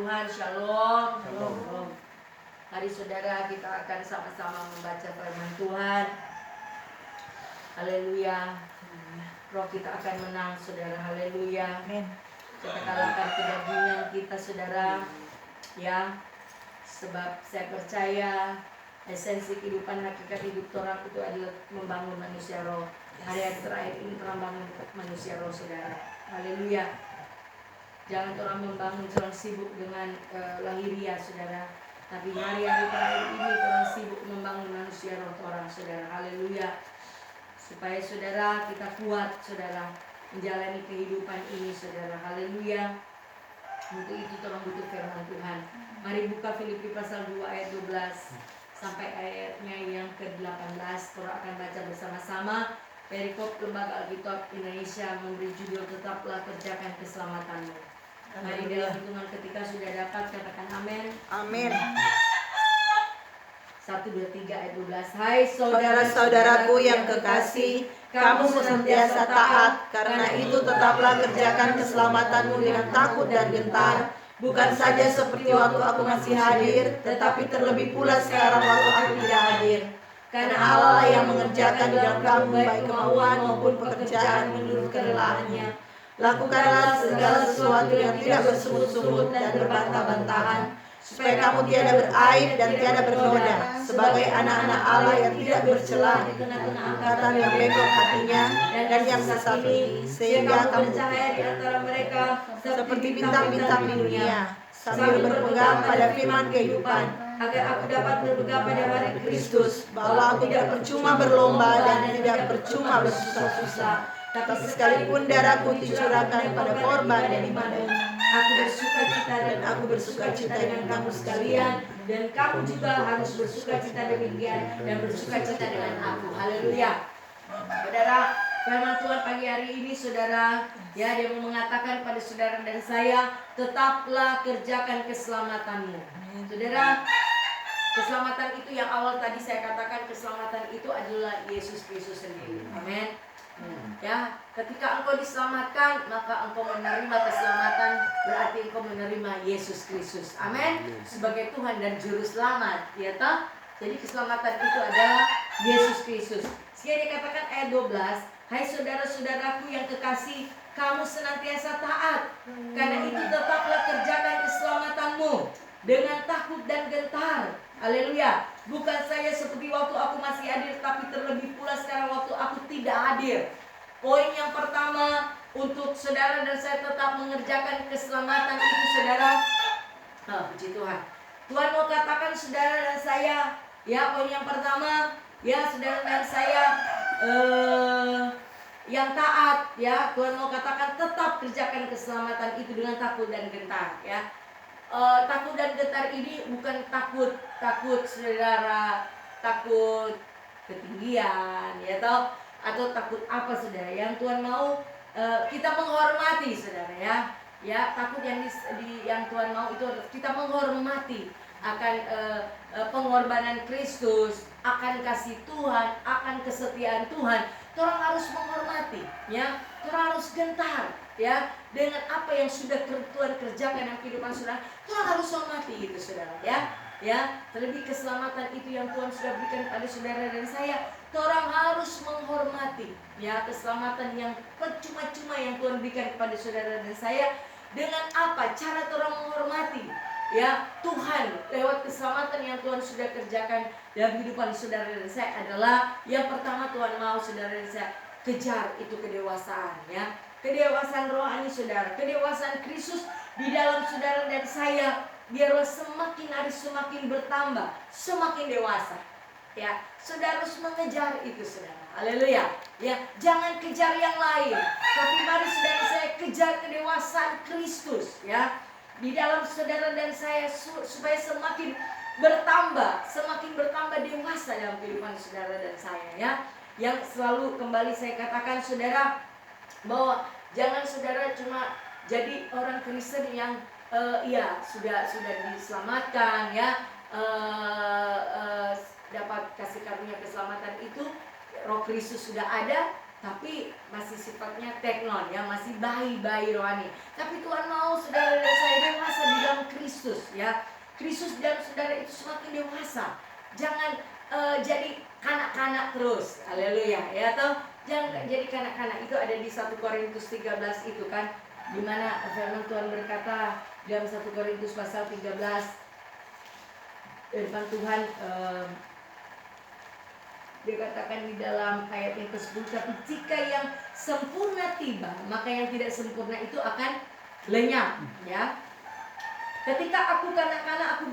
Tuhan, Shalom. Shalom. Mari saudara, kita akan sama-sama membaca firman Tuhan. Haleluya. Roh kita akan menang, saudara. Haleluya. Amin. Kita kalahkan kedagingan kita, saudara. Ya, sebab saya percaya esensi kehidupan, hakikat hidup Torah itu adalah membangun manusia roh. Hari-hari terakhir ini telah membangun manusia roh, saudara. Haleluya. Jangan orang membangun, orang sibuk dengan lahiriah, saudara. Tapi hari-hari terakhir ini orang sibuk membangun manusia roh orang, saudara. Haleluya. Supaya saudara kita kuat, saudara, menjalani kehidupan ini, saudara. Haleluya. Untuk itu orang butuh firman Tuhan. Mari buka Filipi pasal 2 ayat 12 sampai ayatnya yang ke-18. Kita akan baca bersama-sama. Perikop Lembaga Alkitab Indonesia memberi judul Tetaplah Kerjakan Keselamatanmu. Mari dalam hitungan ketika sudah dapat katakan amin. Amin. 1, 2, 3 ayat 12. Hai Saudara-saudaraku yang kekasih, kamu senantiasa taat, karena itu tetaplah kerjakan keselamatanmu dengan takut dan gentar. Bukan saja seperti waktu aku masih hadir, tetapi terlebih pula sekarang waktu aku tidak hadir. Karena Allah lah yang mengerjakan di dalam kamu baik kemauan maupun pekerjaan menurut kerelaannya. Lakukanlah segala sesuatu yang tidak bersungut-sungut dan berbantah-bantahan, supaya kamu tiada beraib dan tiada bernoda, sebagai anak-anak Allah yang tidak bercela di tengah-tengah angkatan yang bengkok hatinya dan yang sesat ini, sehingga kamu bercahaya di antara mereka seperti bintang-bintang di dunia, sambil berpegang pada firman kehidupan, agar aku dapat berpegang pada hari Kristus, bahwa aku tidak percuma berlomba dan tidak percuma bersusah-susah, tapi sekalipun darahku dicurahkan pada korban dan ibadah, aku bersukacita dan aku bersukacita dengan kamu sekalian, dan kamu juga harus bersukacita demikian dan bersukacita dengan aku. Haleluya. Saudara, firman Tuhan pagi hari ini, saudara, ya, dia mau mengatakan pada saudara dan saya, tetaplah kerjakan keselamatanmu. Saudara, keselamatan itu yang awal tadi saya katakan, keselamatan itu adalah Yesus Kristus sendiri. Amin. Ya, ketika engkau diselamatkan, maka engkau menerima keselamatan, berarti engkau menerima Yesus Kristus. Amin. Sebagai Tuhan dan Juru Selamat, ya toh? Jadi keselamatan itu adalah Yesus Kristus. Sehingga dikatakan ayat 12, hai saudara-saudaraku yang kekasih, kamu senantiasa taat, karena itu tetaplah kerjakan keselamatanmu dengan takut dan gentar. Haleluya. Bukan saja seperti waktu aku masih hadir, tapi terlebih pula sekarang waktu aku tidak hadir. Poin yang pertama, untuk saudara dan saya tetap mengerjakan keselamatan itu, saudara. Puji Tuhan. Tuhan mau katakan saudara dan saya, ya, poin yang pertama, ya, saudara dan saya yang taat, ya, Tuhan mau katakan tetap kerjakan keselamatan itu dengan takut dan gentar, ya. Takut dan gentar ini bukan takut saudara, takut ketinggian, ya toh, atau takut apa, saudara. Yang Tuhan mau kita menghormati, saudara, ya takut yang Tuhan mau itu kita menghormati akan pengorbanan Kristus, akan kasih Tuhan, akan kesetiaan Tuhan. Orang harus menghormati, ya, orang harus gentar, ya, dengan apa yang sudah Tuhan kerjakan dalam kehidupan saudara. Orang harus hormati itu, saudara, ya, terlebih keselamatan itu yang Tuhan sudah berikan pada saudara dan saya. Orang harus menghormati, ya, keselamatan yang percuma-cuma yang Tuhan berikan kepada saudara dan saya. Dengan apa cara orang menghormati, ya, Tuhan lewat keselamatan yang Tuhan sudah kerjakan dalam kehidupan saudara dan saya adalah yang pertama, Tuhan mau saudara dan saya kejar itu kedewasaan, ya, kedewasaan rohani saudara, kedewasaan Kristus di dalam saudara dan saya, biarlah semakin hari semakin bertambah, semakin dewasa, ya. Saudara harus mengejar itu, saudara. Haleluya. Ya, jangan kejar yang lain, tapi mari saudara saya kejar kedewasaan Kristus, ya, di dalam saudara dan saya, supaya semakin bertambah dewasa dalam kehidupan saudara dan saya, ya. Yang selalu kembali saya katakan, saudara, bahwa jangan saudara cuma jadi orang Kristen yang ya sudah diselamatkan, ya, dapat kasih karunia keselamatan itu, Roh Kristus sudah ada, tapi masih sifatnya teknon, ya, masih bayi rohani. Tapi Tuhan mau saudara dan saya dewasa di dalam Kristus. Kristus ya. Kristus dalam saudara itu semakin dewasa. Jangan jadi kanak-kanak terus. Haleluya ya toh. Jangan jadi kanak-kanak. Itu ada di 1 Korintus 13 itu kan, di mana firman Tuhan berkata dalam 1 Korintus pasal 13, firman Tuhan dikatakan di dalam ayat yang ke-10, tapi jika yang sempurna tiba, maka yang tidak sempurna itu akan lenyap ya. Ketika aku kanak-kanak, aku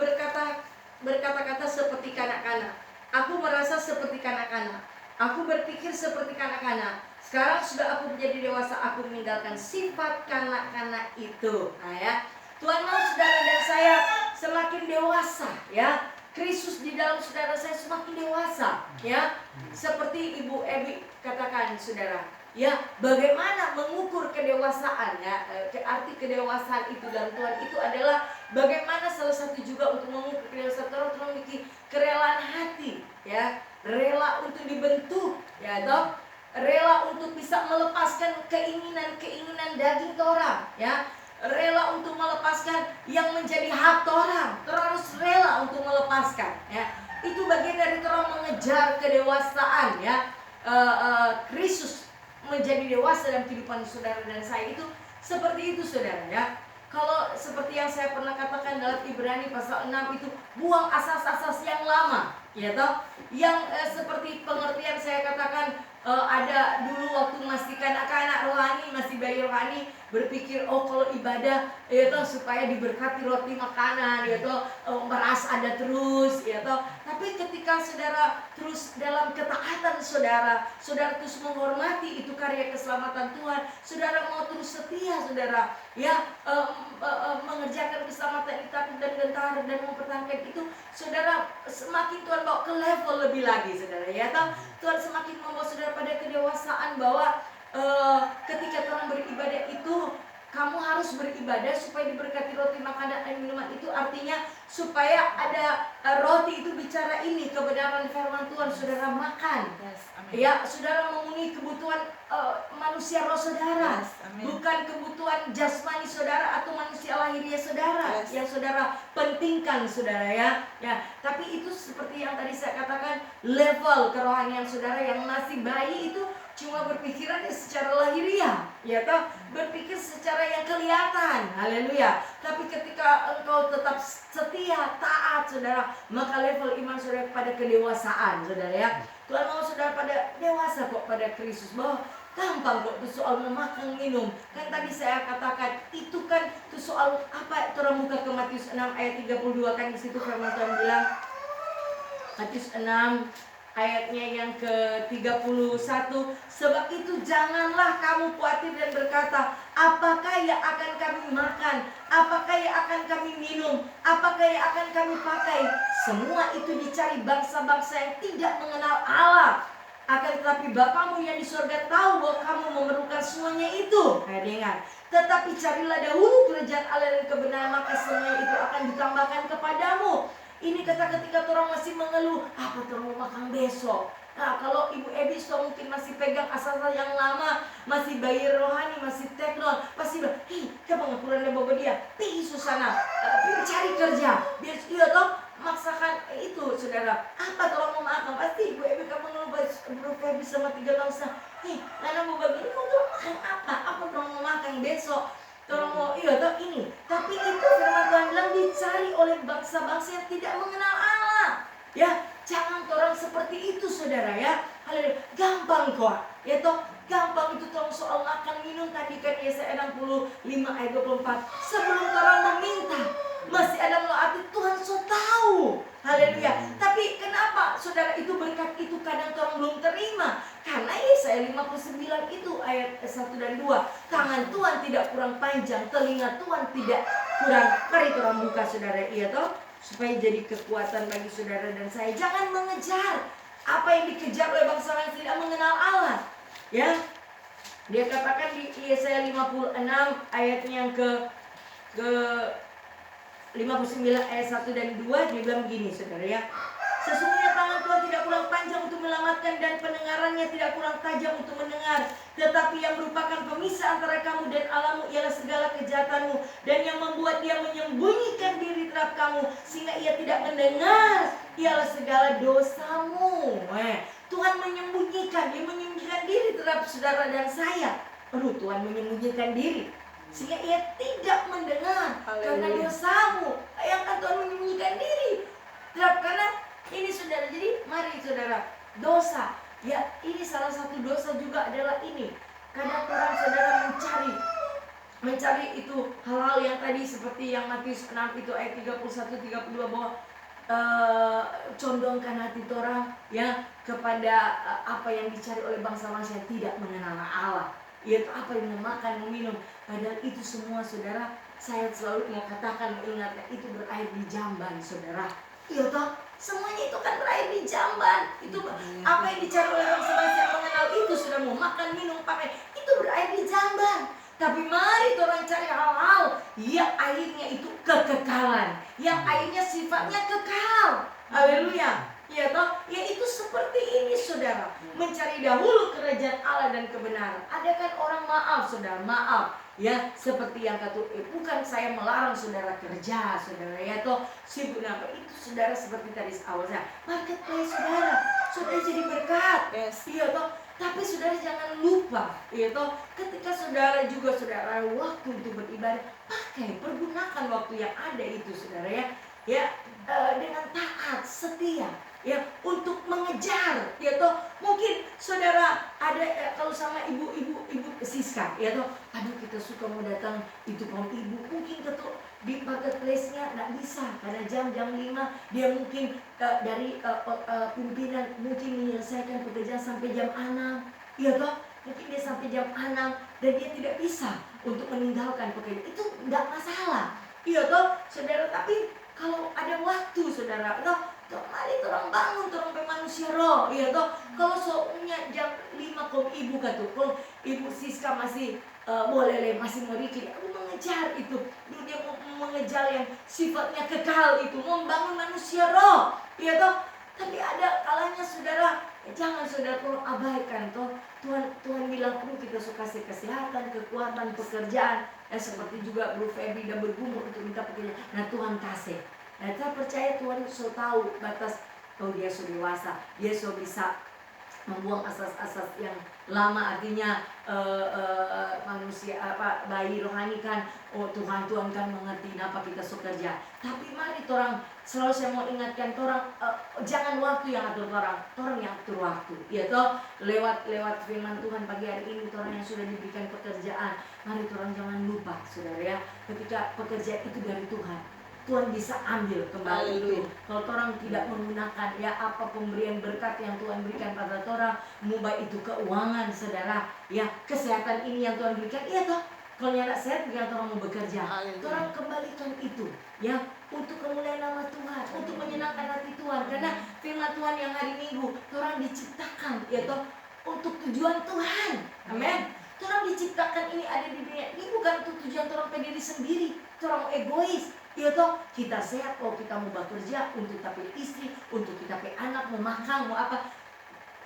berkata-kata seperti kanak-kanak. Aku merasa seperti kanak-kanak. Aku berpikir seperti kanak-kanak. Sekarang sudah aku menjadi dewasa, aku meninggalkan sifat kanak-kanak itu. Nah ya, Tuhan mau saudara dan saya semakin dewasa ya. Kristus di dalam saudara saya semakin dewasa ya. Seperti Ibu Ebi katakan saudara, ya, bagaimana mengukur kedewasaan ya. Arti kedewasaan itu dalam Tuhan itu adalah bagaimana salah satu juga untuk mengukur kedewasaan Tuhan, memiliki kerelaan hati ya, rela untuk dibentuk ya toh, rela untuk bisa melepaskan keinginan daging orang ya, rela untuk melepaskan yang menjadi hak orang. Harus rela untuk melepaskan ya. Itu bagian dari orang mengejar kedewasaan ya. Kristus menjadi dewasa dalam kehidupan saudara dan saya itu seperti itu saudara ya. Kalau seperti yang saya pernah katakan dalam Ibrani pasal 6 itu, buang asas-asas yang lama ya toh, yang seperti pengertian saya katakan, ada dulu waktu masih kanak-kanak rohani, masih bayi rohani, berpikir oh kalau ibadah ya toh supaya diberkati roti makanan ya toh, beras ada terus ya toh. Tapi ketika saudara terus dalam ketaatan saudara terus menghormati itu karya keselamatan Tuhan, saudara mau terus setia saudara ya, mengerjakan keselamatan itu dan gentar dan mempertahankan itu, saudara semakin Tuhan bawa ke level lebih lagi saudara ya toh. Tuhan semakin membawa saudara pada kedewasaan bahwa ketika Tuhan beribadah itu, kamu harus beribadah supaya diberkati roti makanan dan minuman itu, artinya supaya ada roti itu bicara ini kebenaran firman Tuhan, saudara makan ya, saudara memenuhi kebutuhan manusia roh saudara, bukan kebutuhan jasmani saudara atau manusia lahiriah saudara yang saudara pentingkan saudara ya. Tapi itu seperti yang tadi saya katakan, level kerohanian saudara yang masih bayi itu cuma berpikiran secara lahiriah ya toh, berpikir secara yang kelihatan. Haleluya. Tapi ketika engkau tetap setia, taat saudara, maka level iman saudara pada kedewasaan saudara ya. Tuhan mau saudara pada dewasa kok pada Kristus, bahwa gampang kok itu soal memakan minum. Kan tadi saya katakan itu kan itu soal apa? Turun muka ke Matius 6 ayat 32 kan, di situ firman Tuhan bilang, Matius 6 ayatnya yang ke-31, sebab itu janganlah kamu khawatir dan berkata, apakah yang akan kami makan, apakah yang akan kami minum, apakah yang akan kami pakai. Semua itu dicari bangsa-bangsa yang tidak mengenal Allah. Akan tetapi Bapamu yang di surga tahu bahwa kamu memerlukan semuanya itu. Dengar, tetapi carilah dahulu kerajaan Allah dan kebenaran, maka semuanya itu akan ditambahkan kepadamu. Ini kata ketika orang masih mengeluh, apa orang mau makan besok. Nah, kalau Ibu Ebi mungkin masih pegang asal-asal yang lama, masih bayi rohani, masih teknol, pasti bilang, coba ngapurannya bawa dia, pergi susana, cari kerja, biar dia toh maksakan itu saudara. Apa orang mau makan? Pasti Ibu Ebi kamu ngeluh, Ibu Ebi sama 3 tahun setengah, Nana mau bagi ini, mau makan apa? Apa orang mau makan besok? Tolong mau toh ini. Tapi itu firman Tuhan bilang dicari oleh bangsa-bangsa yang tidak mengenal Allah. Ya, jangan orang seperti itu saudara ya. Haleluya. Gampang kok. Ya toh, gampang itu tolong soal makan minum tadi kan Yesaya 65 ayat 24. Sebelum orang meminta, masih ada melalui hati Tuhan so tahu. Haleluya. Tapi kenapa saudara itu berkat itu kadang orang belum terima? Karena Yesaya 59 itu ayat 1 dan 2. Tangan Tuhan tidak kurang panjang, telinga Tuhan tidak kurang. Mari orang buka saudara, iya toh, supaya jadi kekuatan bagi saudara dan saya. Jangan mengejar apa yang dikejar oleh bangsa yang tidak mengenal Allah. Ya. Dia katakan di Yesaya 56 ayatnya yang ke 59 ayat 1 dan 2, dia bilang begini saudara ya. Sesungguhnya tangan Tuhan tidak kurang panjang untuk menyelamatkan dan pendengarannya tidak kurang tajam untuk mendengar. Tetapi yang merupakan pemisah antara kamu dan Allahmu ialah segala kejahatanmu, dan yang membuat dia menyembunyikan diri terhadap kamu, sehingga ia tidak mendengar ialah segala dosamu. Tuhan menyembunyikan, dia menyembunyikan diri terhadap saudara dan saya. Tuhan menyembunyikan diri sehingga ia tidak mendengar karena dosamu. Bayangkan Tuhan menyembunyikan diri karena ini saudara. Jadi mari saudara, dosa ya, ini salah satu dosa juga adalah ini. Kadang orang saudara mencari itu hal-hal yang tadi seperti yang Matius 6 itu ayat 31-32 bahwa condongkan hati orang ya kepada apa yang dicari oleh bangsa-bangsa yang tidak mengenal Allah, yaitu apa yang memakan, meminum. Padahal itu semua saudara, saya selalu mau katakan, mengingatkan, itu berakhir di jamban saudara. Iya toh, semuanya itu kan berakhir di jamban. Itu apa yang dicari oleh bangsa-bangsa yang mengenal itu sudah mau makan, minum, pakai, itu berakhir di jamban. Tapi mari orang cari hal-hal yang akhirnya itu kekekalan, yang akhirnya sifatnya kekal. Haleluya. Ya toh, ya itu seperti ini saudara, mencari dahulu kerajaan Allah dan kebenaran. Ada kan orang maaf saudara, maaf ya, seperti yang kata bukan saya melarang saudara kerja saudara ya toh, sibuk apa itu saudara, seperti tadi awal saya marketplace saudara jadi berkat. Iya toh, tapi saudara jangan lupa ya toh, ketika saudara juga saudara waktu untuk beribadah, pergunakan waktu yang ada itu saudara ya dengan taat, setia ya, untuk mengejar ya toh. Mungkin saudara ada kalau sama ibu Siska ya toh, aduh kita suka mau datang itu kaum ibu, mungkin ketuk di marketplace-nya nggak bisa karena jam 5 dia mungkin dari pimpinan mungkin menyelesaikan pekerjaan sampai jam 6 ya toh, mungkin dia sampai jam 6 dan dia tidak bisa untuk meninggalkan pekerjaan itu, nggak masalah iya toh saudara. Tapi kalau ada waktu saudara toh, mari orang bangun, orang manusia roh, iya toh. Kalau soalnya jam 5 kau ibu kata, kalau ibu Siska masih boleh masih mau dikit, aku mengejar itu dunia, mengejar yang sifatnya kekal itu, membangun manusia roh, iya toh. Tapi ada kalanya saudara, jangan saudara tolong abaikan toh. Tuhan bilang perlu kita kasih kesehatan, kekuatan, pekerjaan. Seperti juga Bro Feby dan bergumul untuk minta pekerjaan. Nah Tuhan kasih. Nah, saya percaya Tuhan sudah tahu batas. Dia sudah dewasa, dia sudah bisa membuang asas-asas yang lama. Artinya manusia bayi rohani kan, Tuhan kan mengerti kenapa kita suka kerja. Tapi mari orang selalu saya mau ingatkan orang, jangan waktu yang atur orang yang atur waktu. Ya toh, lewat firman Tuhan pagi hari ini, orang yang sudah diberikan pekerjaan, mari orang jangan lupa saudara ya, ketika pekerjaan itu dari Tuhan bisa ambil kembali itu. Kalau orang tidak menggunakan ya apa pemberian berkat yang Tuhan berikan pada orang, mubah itu keuangan saudara, ya kesehatan ini yang Tuhan berikan, iya toh. Kalau nyala sehat, biar orang mau bekerja, orang kembalikan itu ya untuk kemuliaan nama Tuhan, untuk menyenangkan hati Tuhan. Karena firman Tuhan yang hari Minggu, orang diciptakan ya toh untuk tujuan Tuhan. Amin. Orang diciptakan ini ada di dunia ini bukan untuk tujuan orang peduli sendiri, orang egois. Ya toh, kita sehat, kita mau bekerja untuk tapi istri, untuk kita pe anak, mau makan, mau apa.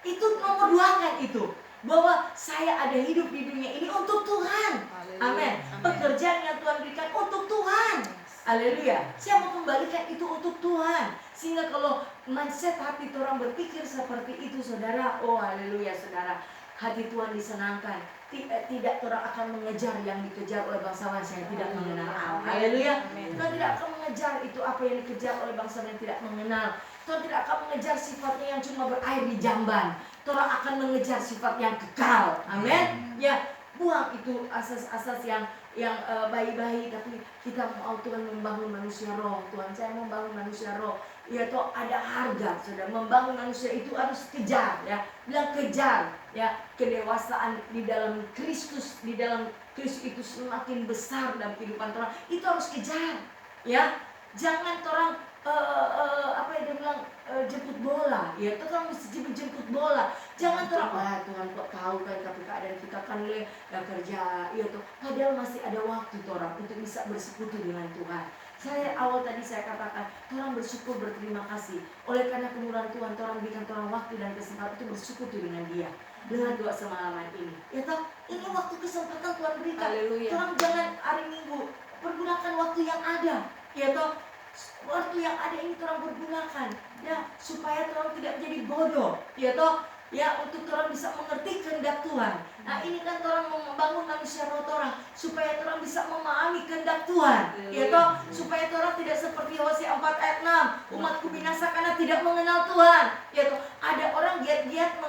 Itu nomor 2 kan itu. Bahwa saya ada hidup di dunia ini untuk Tuhan. Amin. Pekerjaan yang Tuhan berikan untuk Tuhan. Haleluya. Saya mau kembalikan itu untuk Tuhan. Sehingga kalau mindset hati orang berpikir seperti itu saudara, haleluya saudara, hati Tuhan disenangkan. Tidak orang akan mengejar yang dikejar oleh bangsa-bangsa yang tidak mengenal Allah. Haleluya. Tuhan tidak akan mengejar itu apa yang dikejar oleh bangsa yang tidak mengenal. Tuhan tidak akan mengejar sifatnya yang cuma berair di jamban. Tuhan akan mengejar sifat yang kekal. Amin. Ya, buang itu asas-asas yang bayi-bayi, tapi kita mau Tuhan membangun manusia roh. Tuhan, saya membangun manusia roh. Ya toh ada harga, sudah membangun manusia itu harus kejar ya. Bilang kejar ya, kedewasaan di dalam Kristus, itu semakin besar dalam kehidupan orang. Itu harus kejar ya. Jangan orang apa yang dia bilang jemput bola ya, itu kan mesti jemput bola. Jangan orang Tuhan kok tahu kan tapi keadaan kita kan kerja ya tuh, padahal masih ada waktu orang untuk bisa bersekutu dengan Tuhan. Saya awal tadi saya katakan, orang bersyukur, berterima kasih oleh karena kemurahan Tuhan, orang berikan orang waktu dan kesempatan itu bersekutu dengan Dia dengan doa semalaman ini. Ya toh, ini waktu kesempatan Tuhan berikan. Orang jangan hari Minggu, pergunakan waktu yang ada. Ya toh, Waktu yang ada ini orang bergunakan ya supaya orang tidak jadi bodoh, ya toh, ya untuk orang bisa mengerti kehendak Tuhan. Nah ini kan orang mau membangun manusia roh orang supaya orang bisa memahami kehendak Tuhan, ya toh, supaya orang tidak seperti Hosea 4 ayat 6, umatku binasa karena tidak mengenal Tuhan, ya toh. Ada orang giat-giat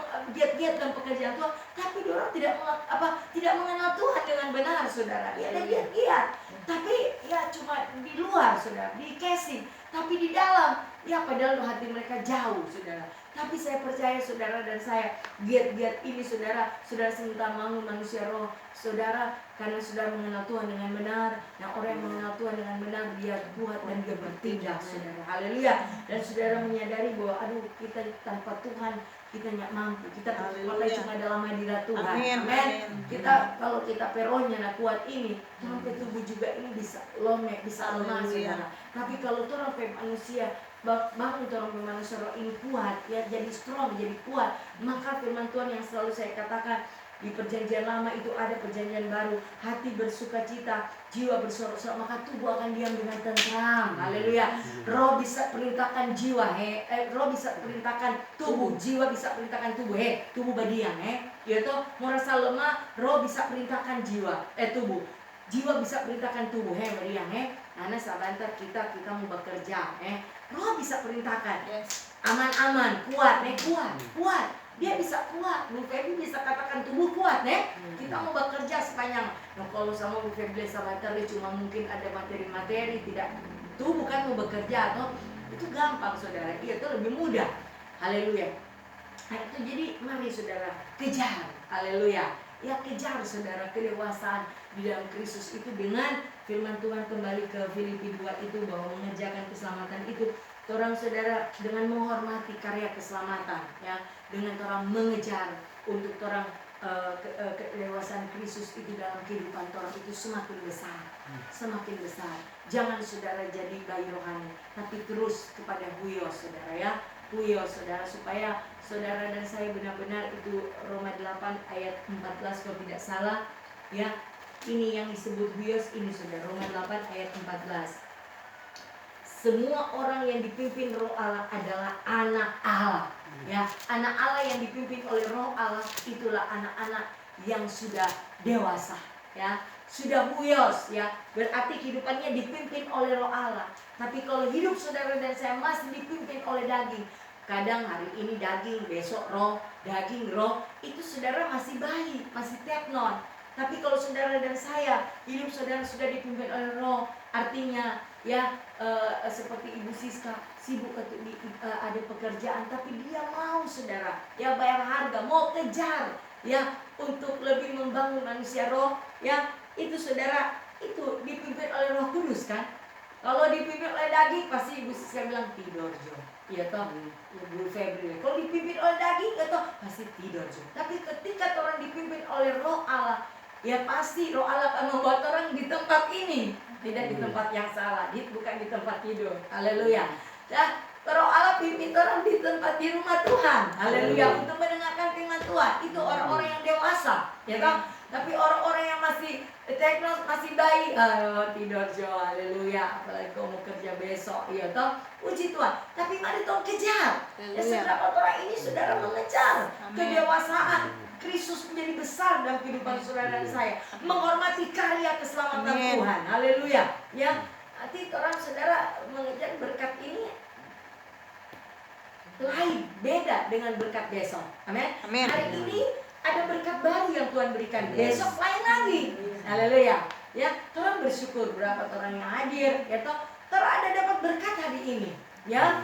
dalam pekerjaan Tuhan, tapi orang tidak mengenal Tuhan dengan benar, saudara. Dia ada giat-giat, tapi ya cuma di luar, saudara, di casing, tapi di dalam ya padahal hati mereka jauh, saudara. Tapi saya percaya saudara dan saya, giat-giat ini saudara sementara bangun manusia roh saudara, karena sudah mengenal Tuhan dengan benar. Nah orang yang mengenal Tuhan dengan benar, dia kuat dan dia bertindak, saudara. Haleluya. Dan saudara menyadari bahwa aduh, kita tanpa Tuhan kita nggak mampu. Kita pakai cuma dalam hadirat Tuhan. Amin. Kita kalau kita peronya nak kuat ini, sampai tubuh juga ini bisa lomek, bisa lemah, saudara. Tapi kalau orang manusia bangun orang manusia roh ini kuat, ya jadi strong, jadi kuat. Maka firman Tuhan yang selalu saya katakan, di perjanjian lama itu ada perjanjian baru, hati bersuka cita, jiwa bersorak-sorak, maka tubuh akan diam dengan tentram. Haleluya. Roh bisa perintahkan jiwa, roh bisa perintahkan tubuh, jiwa bisa perintahkan tubuh, tubuh berdiam, yaitu merasa lemah, roh bisa perintahkan jiwa, tubuh. Jiwa bisa perintahkan tubuh, berdiam, karena sabantar kita mau bekerja, roh bisa perintahkan, aman-aman, kuat, kuat. Dia bisa kuat. Bu Feby bisa katakan tubuh kuat, kita mau bekerja sepanjang. Nah, kalau sama Bu Feby sabantar cuma mungkin ada materi-materi, tidak tubuh kan mau bekerja atau itu gampang, saudara. Itu lebih mudah. Haleluya. Nah, itu jadi mari saudara kejar. Haleluya. Ya kejar saudara kedewasaan di dalam Kristus itu dengan firman Tuhan. Kembali ke Filipi 2 itu bahwa mengerjakan keselamatan itu orang saudara dengan menghormati karya keselamatan, ya, dengan orang mengejar untuk orang kedewasaan Kristus itu dalam kehidupan orang itu semakin besar, semakin besar. Jangan saudara jadi bayi rohani, tapi terus kepada huyos, saudara, ya, huyos, saudara, supaya saudara dan saya benar-benar itu Roma 8 ayat 14 kalau tidak salah, ya. Ini yang disebut huyos ini, saudara, Roma 8 ayat 14. Semua orang yang dipimpin Roh Allah adalah anak Allah, ya. Anak Allah yang dipimpin oleh Roh Allah itulah anak-anak yang sudah dewasa, ya, sudah huyos, ya. Berarti kehidupannya dipimpin oleh Roh Allah. Tapi kalau hidup saudara dan saya masih dipimpin oleh daging, kadang hari ini daging, besok roh, daging, roh, itu saudara masih bayi, masih teknon. Tapi kalau saudara dan saya, hidup saudara sudah dipimpin oleh Roh, artinya ya seperti Ibu Siska sibuk ada pekerjaan, tapi dia mau saudara, ya bayar harga, mau kejar, ya untuk lebih membangun manusia roh, ya itu saudara itu dipimpin oleh Roh Kudus kan. Kalau dipimpin oleh daging pasti Ibu Siska bilang tidur Jo, ya toh, Ibu Febri. Kalau dipimpin oleh daging ya toh pasti tidur Jo. Tapi ketika orang dipimpin oleh Roh Allah, ya pasti Roh Allah akan membuat orang di tempat ini, tidak di tempat yang salah, bukan di tempat tidur. Haleluya. Ya, Roh Allah pimpin orang di tempat di rumah Tuhan. Haleluya. Untuk mendengarkan firman Tuhan. Itu orang-orang yang dewasa, ya toh. Tapi orang-orang yang masih teknos, masih bayi, tidur Jo. Haleluya. Apalagi kau mau kerja besok, ya toh. Puji Tuhan. Tapi mari tolong kejar. Ya, seberapa orang ini saudara mengejar kedewasaan Kristus menjadi besar dalam kehidupan saudara dan saya, menghormati karya keselamatan Tuhan. Haleluya. Ya, nanti orang saudara mengejar berkat ini lain, beda dengan berkat besok. Amin. Hari ini ada berkat baru yang Tuhan berikan, besok lain lagi. Haleluya. Ya, orang bersyukur berapa orang yang hadir, ya toh. Ada dapat berkat hari ini, ya.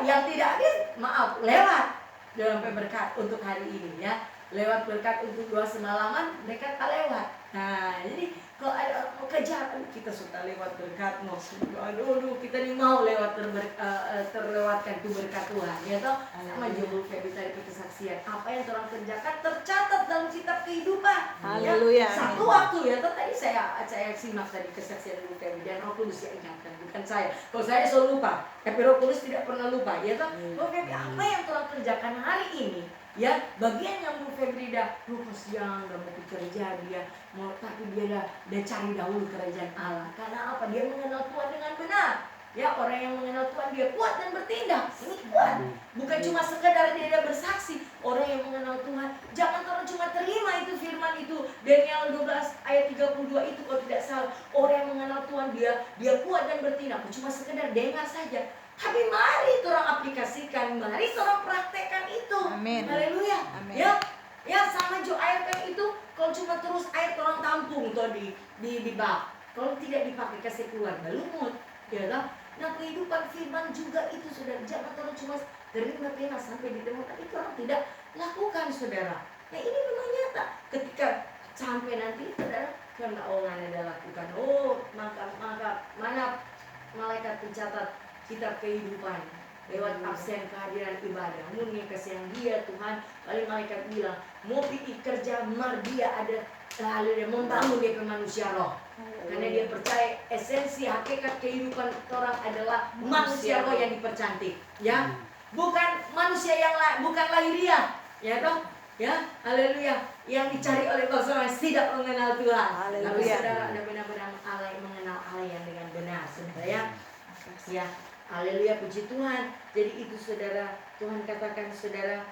Yang tidak hadir, maaf, lewat dalam berkat untuk hari ini, ya. Lewat berkat untuk doa semalaman, mereka tak lewat. Nah, jadi kalau ada orang mau kejar, kita suka lewat berkat, mau aduh, kita ini mau lewat terlewatkan itu berkat Tuhan, ya toh. Sama Joel Feby tadi kesaksian, apa yang orang kerjakan tercatat dalam kitab kehidupan. Haleluya. Ya, satu waktu, ya toh, tadi saya simak tadi kesaksian Joel Feby dan Roh Kudus yang ingatkan, bukan saya. Kalau saya selalu lupa, tapi Roh Kudus tidak pernah lupa, ya toh. Joel Feby, apa yang telah kerjakan hari ini? Ya, bagian yang Bu Febri dah siang udah mau bekerja dia mau, tapi dia dah cari dahulu kerajaan Allah. Karena apa? Dia mengenal Tuhan dengan benar. Ya, orang yang mengenal Tuhan dia kuat dan bertindak. Ini kuat. Bukan cuma sekedar dia bersaksi. Orang yang mengenal Tuhan, jangan orang cuma terima itu firman itu. Daniel 12 ayat 32 itu kalau tidak salah. Orang yang mengenal Tuhan dia kuat dan bertindak. Cuma sekedar dengar saja. Tapi mari orang aplikasikan, mari orang praktekkan itu. Amin. Haleluya. Amin. Ya, sama jo air kan itu. Kalau cuma terus air orang tampung tuh di bak. Kalau tidak dipakai kasih keluar berlumut, ya kan? Nah, kehidupan firman juga itu, saudara. Jangan orang cuma terima sampai diterima, tapi orang tidak lakukan, saudara. Nah, ini memang nyata. Ketika sampai nanti, saudara, karena orang ada lakukan, maka mana malaikat pencatat kitab kehidupan lewat absen kehadiran ibadah. Murni kasihan dia Tuhan. Lalu malaikat bilang, mau pergi kerja, dia ada lalu dia membangun dia manusia roh. Karena dia percaya esensi hakikat kehidupan orang adalah manusia roh yang dipercantik, ya. Bukan manusia yang bukan lahiriah, ya toh? Ya, haleluya. Yang dicari oleh bangsa yang tidak mengenal Tuhan. Tapi saudara ada benar-benar mengenal Allah yang dengan benar, saudara ya. Ya, haleluya, puji Tuhan. Jadi itu saudara, Tuhan katakan saudara,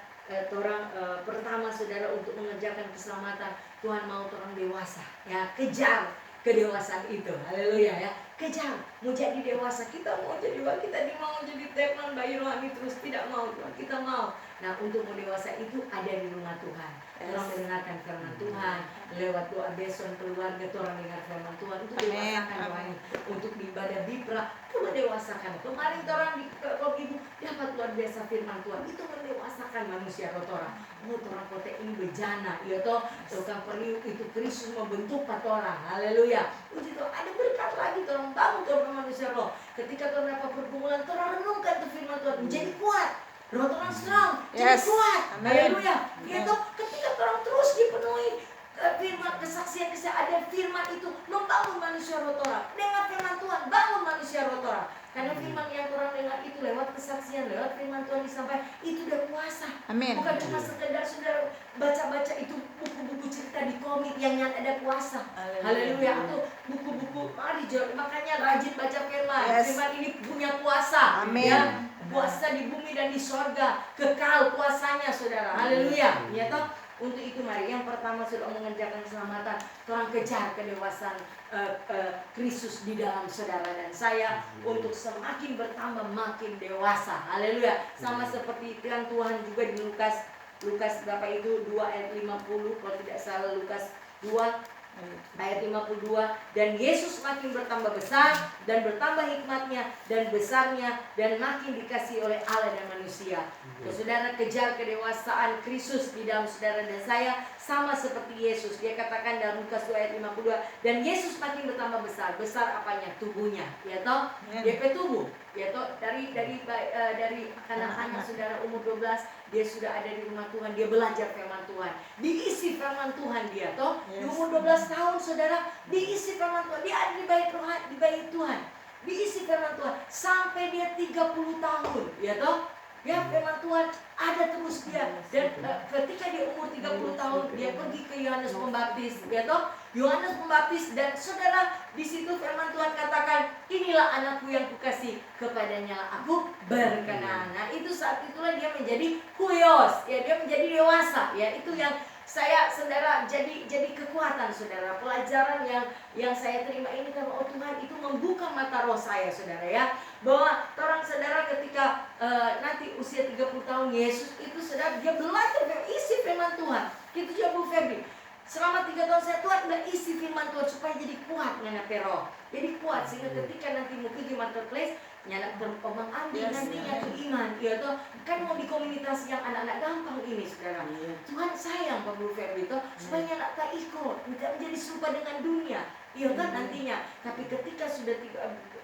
pertama saudara untuk mengerjakan keselamatan Tuhan mau orang dewasa, ya, kejar kedewasaan itu, haleluya ya, kejar, mau jadi dewasa, kita mau jadi teknon bayi rohani terus tidak mau Tuhan, kita mau. Nah, untuk mau dewasa itu ada di rumah Tuhan, orang mendengarkan firman Tuhan, lewat doa beson keluarga, orang dengar firman Tuhan, untuk dewasakan rohani, untuk di ibadah bipra, perlu dewasakan. Kemarin orang di ibu dapat luar biasa firman Tuhan, itu mendewasakan manusia orang. Orang kota ini bejana, ya toh, tukang periuk itu Kristus membentuk orang, haleluya. Puji Tuhan, ada berkat lagi, orang bangun orang manusia roh. Ketika orang dapat pergumulan, orang renungkan tuh firman Tuhan, menjadi kuat. Roh orang strong, jadi kuat, haleluya. Ya toh, ketika orang terus dipenuhi firman, kesaksian ada firman itu membangun manusia roh orang. Dengar firman Tuhan, bangun manusia roh orang. Karena firman yang orang dengar itu lewat kesaksian, lewat firman Tuhan disampaikan, itu udah kuasa. Amin. Bukan cuma sekedar saudara baca-baca itu buku-buku cerita di komik yang ada kuasa. Haleluya. Atau buku-buku, makanya rajin baca firman. Firman ini punya kuasa. Amin. Ya, kuasa di bumi dan di sorga, kekal kuasanya, saudara. Haleluya. Ya toh. Untuk itu mari yang pertama sudah mengerjakan keselamatan, orang kejar kedewasaan Kristus di dalam saudara dan saya untuk semakin bertambah makin dewasa. Haleluya. Sama seperti yang Tuhan juga di Lukas berapa itu 2 ayat 50 kalau tidak salah, Lukas 2 ayat 52, dan Yesus makin bertambah besar dan bertambah hikmatnya dan besarnya dan makin dikasihi oleh Allah dan manusia. Saudara, kejar kedewasaan Kristus di dalam saudara dan saya sama seperti Yesus. Dia katakan dalam Lukas 2 ayat 52, dan Yesus makin bertambah besar. Besar apanya? Tubuhnya, ya toh? Dia tubuh, ya toh, dari anak-anak saudara umur 12 dia sudah ada di rumah Tuhan, dia belajar firman Tuhan, diisi firman Tuhan dia toh. Di umur 12 tahun saudara diisi firman Tuhan, dia ada di bait Tuhan, diisi firman Tuhan sampai dia 30 tahun, ya toh. Ya, firman Tuhan ada terus dia. Dan ketika dia umur 30 tahun dia pergi ke Yohanes Pembaptis, ya toh. Yohanes Pembaptis, dan saudara di situ firman Tuhan katakan, inilah anakku yang kukasih, kepadanya aku berkenan. Nah, itu saat itulah dia menjadi huios, ya, dia menjadi dewasa, ya. Itu yang saya saudara jadi kekuatan saudara, pelajaran yang saya terima ini karena Tuhan itu membuka mata roh saya saudara, ya, bahwa orang saudara ketika nanti usia 30 tahun Yesus itu saudara dia belajar isi firman Tuhan. Itu juga Bu Febri, selama 3 tahun saya Tuhan udah isi firman Tuhan supaya jadi kuat ngenape roh, jadi kuat sehingga ketika nanti mau pergi marketplace nyala berkembang ambil nantinya tuh iman, ya toh. Kan mau di komunitas yang anak-anak gampang ini saudara, Tuhan sayang Pak Bu Ferdi toh supaya anak tak ikut tidak menjadi serupa dengan dunia, iya kan nantinya. Tapi ketika sudah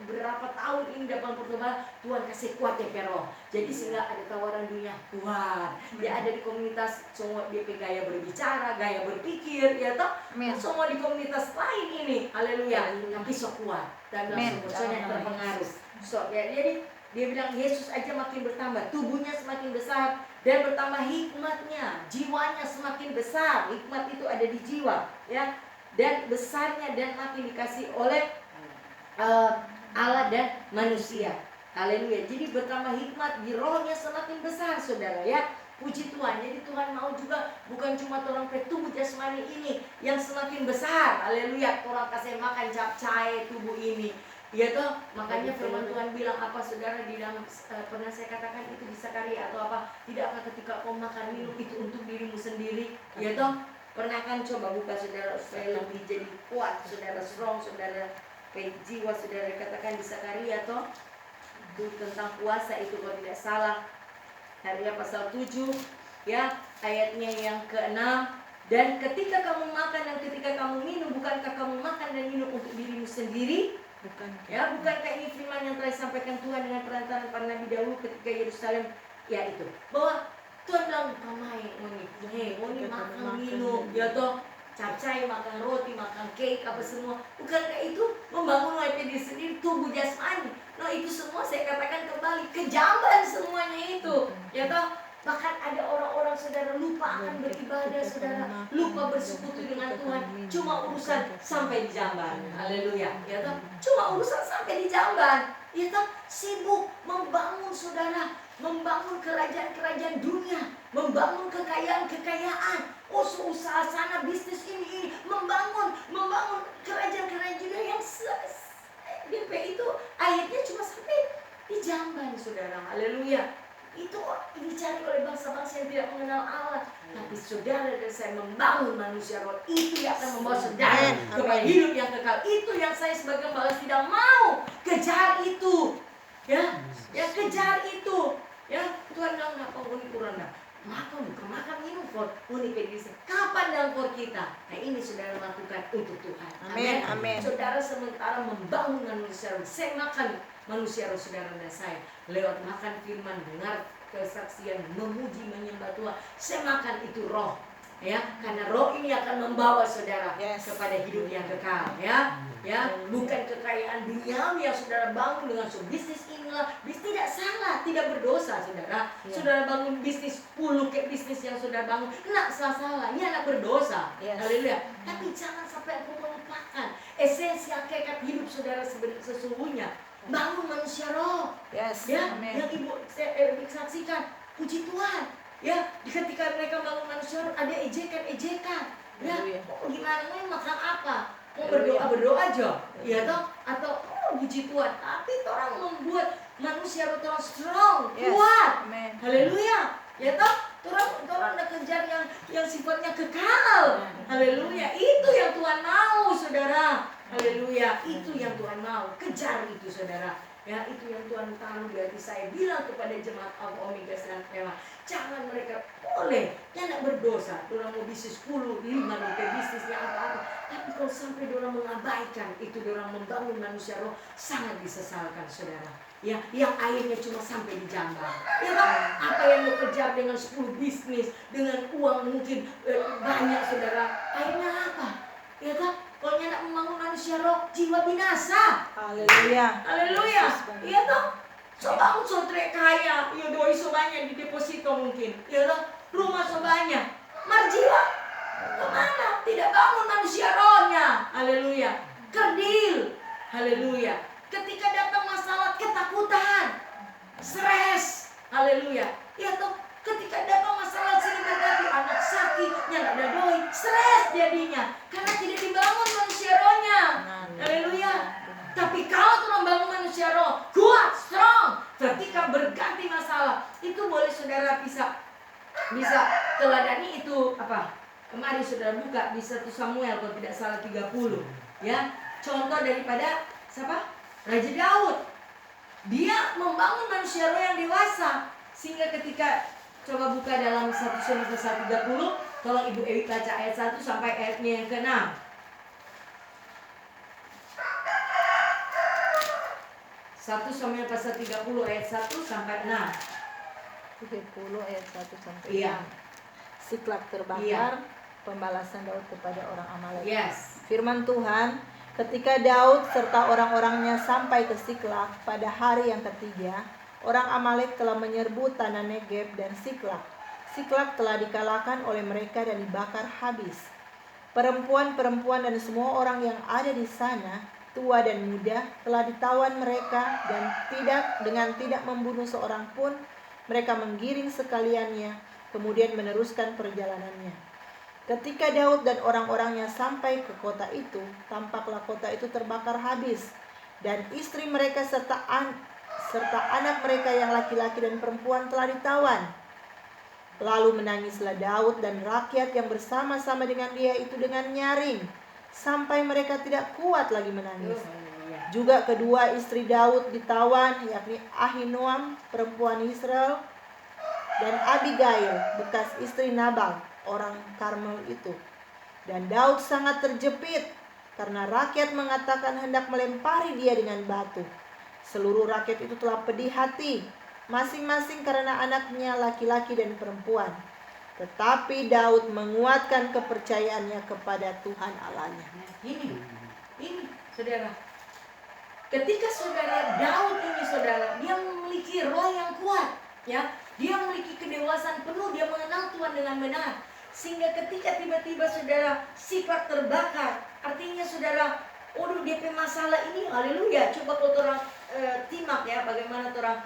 berapa tahun ini dalam pertemuan Tuhan kasih kuat ya pero, jadi sehingga ada tawaran dunia kuat, dia ada di komunitas semua dia gaya berbicara, gaya berpikir, ya toh. Semua di komunitas lain ini, haleluya, tapi sok kuat dan semuanya terpengaruh. Jadi dia bilang Yesus aja makin bertambah, tubuhnya semakin besar dan bertambah hikmatnya, jiwanya semakin besar. Hikmat itu ada di jiwa, ya, dan besarnya dan makin dikasih oleh Allah dan manusia. Haleluya. Jadi bertambah hikmat di rohnya semakin besar, saudara ya. Puji Tuhan. Jadi Tuhan mau juga bukan cuma orang tubuh jasmani ini yang semakin besar. Haleluya. Orang kasih makan capcay tubuh ini. Ya toh, makanya firman Tuhan bilang apa, saudara, di dalam pernah saya katakan itu di Zakaria atau apa, tidakkah ketika kau makan minum itu untuk dirimu sendiri? Ya toh, pernah kan coba buka, saudara, supaya lebih jadi kuat, saudara, strong, saudara, jiwa, saudara, katakan di Zakaria toh, itu tentang puasa itu kalau tidak salah, Zakaria pasal 7 ya, ayatnya yang ke-6. Dan ketika kamu makan dan ketika kamu minum, bukankah kamu makan dan minum untuk dirimu sendiri? Bukankah ini firman yang telah disampaikan Tuhan dengan perantaraan para nabi dahulu ketika Yerusalem, ya itu, bahwa Tuhan bilang, ngoni makan minum, ya toh, capcay, makan roti, makan cake, apa semua. Bukankah itu membangun diri sendiri, tubuh jasmani? Nah itu semua saya katakan kembali, kejamban semuanya itu, ya toh. Bahkan ada orang-orang, saudara, lupa akan beribadah, saudara, lupa bersekutu dengan Tuhan, cuma urusan sampai di jamban. Haleluya, ya toh, cuma urusan sampai di jamban, ya toh, sibuk membangun, saudara, membangun kerajaan-kerajaan dunia, membangun kekayaan-kekayaan, usaha sana, bisnis ini, membangun kerajaan-kerajaan dunia yang DP itu akhirnya cuma sampai di jamban, saudara. Haleluya. Itu dicari oleh bangsa-bangsa yang tidak mengenal Allah. Tapi saudara dan saya membangun manusia roh, itu yang akan membawa saudara kepada hidup yang kekal. Itu yang saya sebagai gembala tidak mau. Kejar itu, ya kejar itu, ya. Tuhan bilang, ngapa uni kurang dah? Makan minum for uni pedisi. Kapan dalam for kita? Nah ini saudara lakukan untuk Tuhan. Amin. Saudara sementara membangun manusia roh, saya makan manusia roh saudara dan saya lewat makan firman, dengar kesaksian, memuji, menyembah Tuhan. Saya makan itu roh, ya, karena roh ini akan membawa saudara kepada hidup yang kekal, ya, bukan kekayaan duniawi yang saudara bangun dengan bisnis inilah, tidak salah, tidak berdosa, saudara. Saudara bangun bisnis 10 kayak bisnis yang saudara bangun, enggak salah, ini anak berdosa, haleluya. Tapi jangan sampai aku melupakan esensi hakikat hidup saudara sesungguhnya. Bangun manusia roh, yang ibu saksikan, puji Tuhan, ya. Ketika mereka bangun manusia roh, ada ejekan, gimana mau makan apa, mau berdoa aja, ya toh, atau puji Tuhan. Tapi orang membuat manusia roh terus strong, kuat, haleluya, ya toh. Orang nak kejar yang sifatnya kekal, haleluya. Itu yang Tuhan mau, saudara. Haleluya, itu yang Tuhan mau. Kejar itu, saudara. Ya, itu yang Tuhan taruh di hati saya. Bilang kepada jemaat Alpha Omega Sedang Rema, jangan mereka boleh yang nak berdosa. Orang mau bisnis 10, 5 bisnisnya apa-apa. Tapi kalau sampai orang mengabaikan itu, orang membangun manusia roh, sangat disesalkan, saudara. Ya, yang akhirnya cuma sampai di jamban. Ya kan? Apa yang mau kejar dengan 10 bisnis, dengan uang mungkin banyak, saudara. Akhirnya apa? Ya kan? Kalau nak membangun manusia roh, jiwa binasa. Haleluya. Iya toh. So bangun so trek kaya, ya doi so banyak di deposito mungkin. Ya toh, rumah so banyak. Marjiwa kemana? Tidak bangun manusia rohnya. Haleluya. Kerdil. Haleluya. Ketika datang masalah, ketakutan, stres. Haleluya. Ya toh, ketika datang masalah sering berarti anak sakit, yang ada doi, stres jadinya karena tidak dibangun manusia rohnya. Haleluya. Tapi kalau tuh membangun manusia roh, kuat, strong, ketika berganti masalah, itu boleh saudara bisa teladani itu apa? Kemarin saudara buka di 1 Samuel kalau tidak salah 30, ya. Contoh daripada siapa? Raja Daud. Dia membangun manusia roh yang dewasa sehingga ketika coba buka dalam 1 Samuel pasal 30, tolong Ibu Ewi baca ayat 1 sampai ayatnya yang ke-6. 1 Samuel pasal 30 ayat 1 sampai 6. 30 ayat 1 sampai 6. Iya. Siklak terbakar, pembalasan Daud kepada orang Amalek. Yes. Firman Tuhan, ketika Daud serta orang-orangnya sampai ke Siklak pada hari yang ketiga, orang Amalek telah menyerbu tanah Negeb dan Siklak. Siklak telah dikalahkan oleh mereka dan dibakar habis. Perempuan-perempuan dan semua orang yang ada di sana tua dan muda, telah ditawan mereka, dan tidak membunuh seorang pun, mereka menggiring sekaliannya, kemudian meneruskan perjalanannya. Ketika Daud dan orang-orangnya sampai ke kota itu, tampaklah kota itu terbakar habis, dan istri mereka serta anak mereka yang laki-laki dan perempuan telah ditawan. Lalu menangislah Daud dan rakyat yang bersama-sama dengan dia itu dengan nyaring, sampai mereka tidak kuat lagi menangis. Juga kedua istri Daud ditawan, yakni Ahinoam perempuan Israel, dan Abigail bekas istri Nabal orang Karmel itu. Dan Daud sangat terjepit karena rakyat mengatakan hendak melempari dia dengan batu. Seluruh rakyat itu telah pedih hati, masing-masing karena anaknya laki-laki dan perempuan. Tetapi Daud menguatkan kepercayaannya kepada Tuhan Allahnya. Ini saudara. Ketika saudara Daud ini saudara, dia memiliki roh yang kuat, ya. Dia memiliki kedewasaan penuh, dia mengenal Tuhan dengan benar. Sehingga ketika tiba-tiba saudara sifat terbakar, artinya saudara, dia punya masalah ini, haleluya. Coba kalau orang timak ya, bagaimana orang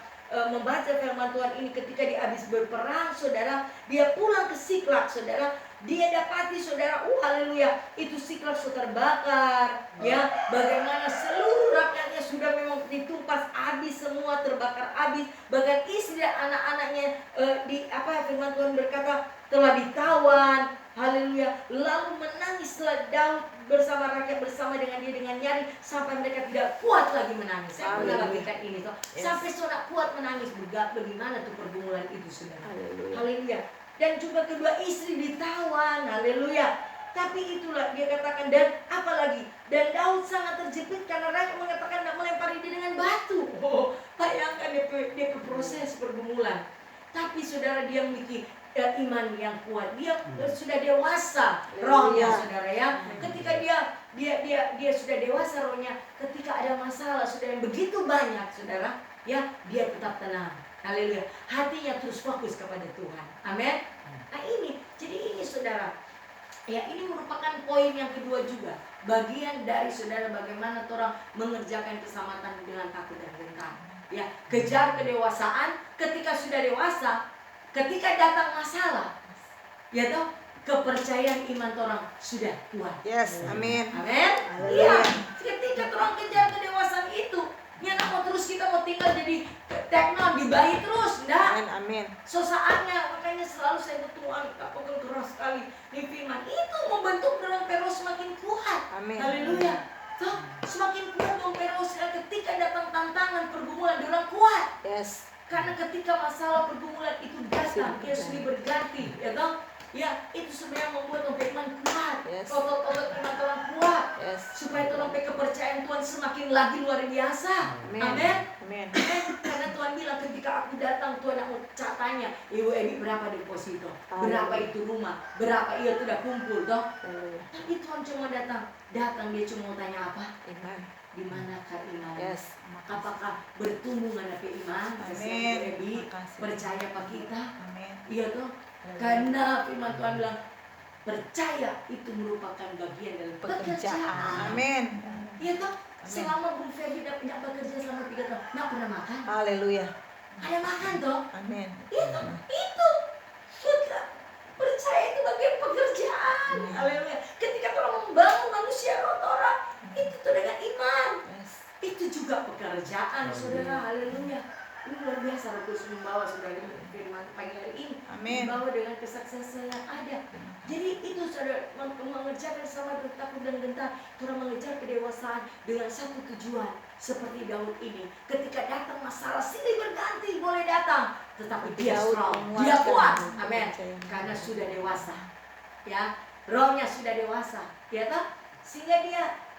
membaca firman Tuhan ini ketika dia habis berperang, saudara, dia pulang ke Siklag, saudara, dia dapati saudara, haleluya, itu Siklag sudah terbakar, ya, bagaimana seluruh rakyatnya sudah memang ditumpas habis, semua terbakar habis, bahkan istri dan anak-anaknya firman Tuhan berkata telah ditawan, haleluya. Lalu menangislah Daud bersama rakyat, bersama dengan dia dengan nyaring, sampai mereka tidak kuat lagi menangis. Saya pernah lakukan ini toh. Yes. Sampai sudah kuat menangis. Bagaimana tuh pergumulan itu, saudara? Haleluya. Dan juga kedua istri ditawan, haleluya. Tapi itulah dia katakan, dan apalagi, dan Daud sangat terjepit karena rakyat mengatakan nak melempari dia dengan batu. Bayangkan dia proses pergumulan. Tapi saudara, dia memiliki iman yang kuat, dia sudah dewasa rohnya, saudara ya. Ketika dia sudah dewasa rohnya, ketika ada masalah sudah yang begitu banyak, saudara ya, dia tetap tenang, haleluya. Hatinya terus fokus kepada Tuhan, amin. Nah jadi ini saudara ya, ini merupakan poin yang kedua juga, bagian dari saudara bagaimana orang mengerjakan keselamatan dengan takut dan gentar, ya. Kejar kedewasaan. Ketika sudah dewasa, ketika datang masalah, ya toh, kepercayaan iman orang sudah kuat. Yes, amin. Amin. Iya. Ketika orang kejar kedewasaan itu, ya mau terus kita mau tinggal jadi tekno di bayi terus, enggak? Amin. So saatnya, makanya selalu saya bertuan, apapun keras sekali di firman itu membentuk dalam terus semakin kuat. Amin. Haleluya. Toh, semakin kuat dong terus, ketika datang tantangan pergumulan orang kuat. Yes. Karena ketika masalah pergumulan itu datang, dia sudah berganti, ya toh? Ya, itu sebenarnya membuat iman kuat, otot-otot iman orang kuat, supaya orang kepercayaan Tuhan semakin lagi luar biasa. Amin. Karena Tuhan bilang ketika aku datang, Tuhan aku tanya, Ibu Emi berapa deposito, berapa itu rumah, berapa ia sudah kumpul, toh? Tapi Tuhan cuma datang dia cuma mau tanya apa? Iman. Di manakah iman? Yes. Apakah bertumbuh dengan iman? Amin. Percaya pak kita? Amin. Iya toh. Karena firman Tuhan bilang percaya itu merupakan bagian dari pekerjaan. Amin. Iya toh. Selama Bung Ferdi tidak bekerja selama 3 tahun, nggak pernah makan. Haleluya. Ada makan toh. Amin. Itu kita percaya itu bagian pekerjaan. Haleluya. Ketika orang membangun manusia orang itu tuh dengan iman. Itu juga pekerjaan, saudara. Haleluya. Ini luar biasa, Roh Kudus membawa saudara firman pagi hari ini. Amin. Membawa dengan kesaksian yang ada. Jadi itu saudara mengerjakan sama takut dan gentar, orang mengejar kedewasaan dengan satu tujuan seperti Daud ini. Ketika datang masalah silih berganti boleh datang, tetapi dia strong, dia kuat. Amin. Karena sudah dewasa. Ya, rohnya sudah dewasa. Ya toh? Sehingga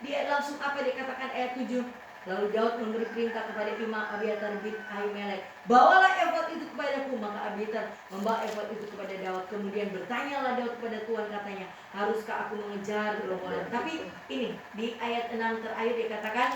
dia langsung apa dikatakan ayat 7. Lalu Daud memberi perintah kepada Imam Abiatar bin Ahimelek, bawalah efod itu kepadaku. Maka Abiatar membawa efod itu kepada Daud. Kemudian bertanyalah Daud kepada Tuhan, katanya, haruskah aku mengejar gerombolan? Tapi ini di ayat 6 terakhir dikatakan,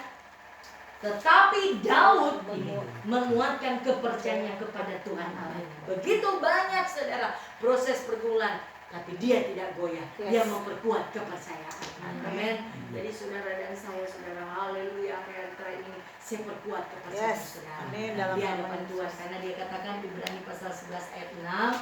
tetapi Daud ini menguatkan kepercayaannya kepada Tuhan Allah. Begitu banyak saudara proses pergumulan. tapi dia tidak goyah. Yes. Dia memperkuat kepercayaan. Amin. Jadi saudara dan saya, saudara, haleluya, akhir ini saya perkuat kepercayaan Yes. saudara. Amin. Di Dalam nama hadapan Yesus. Tuhan, karena dia katakan Ibrani pasal 11 ayat 6,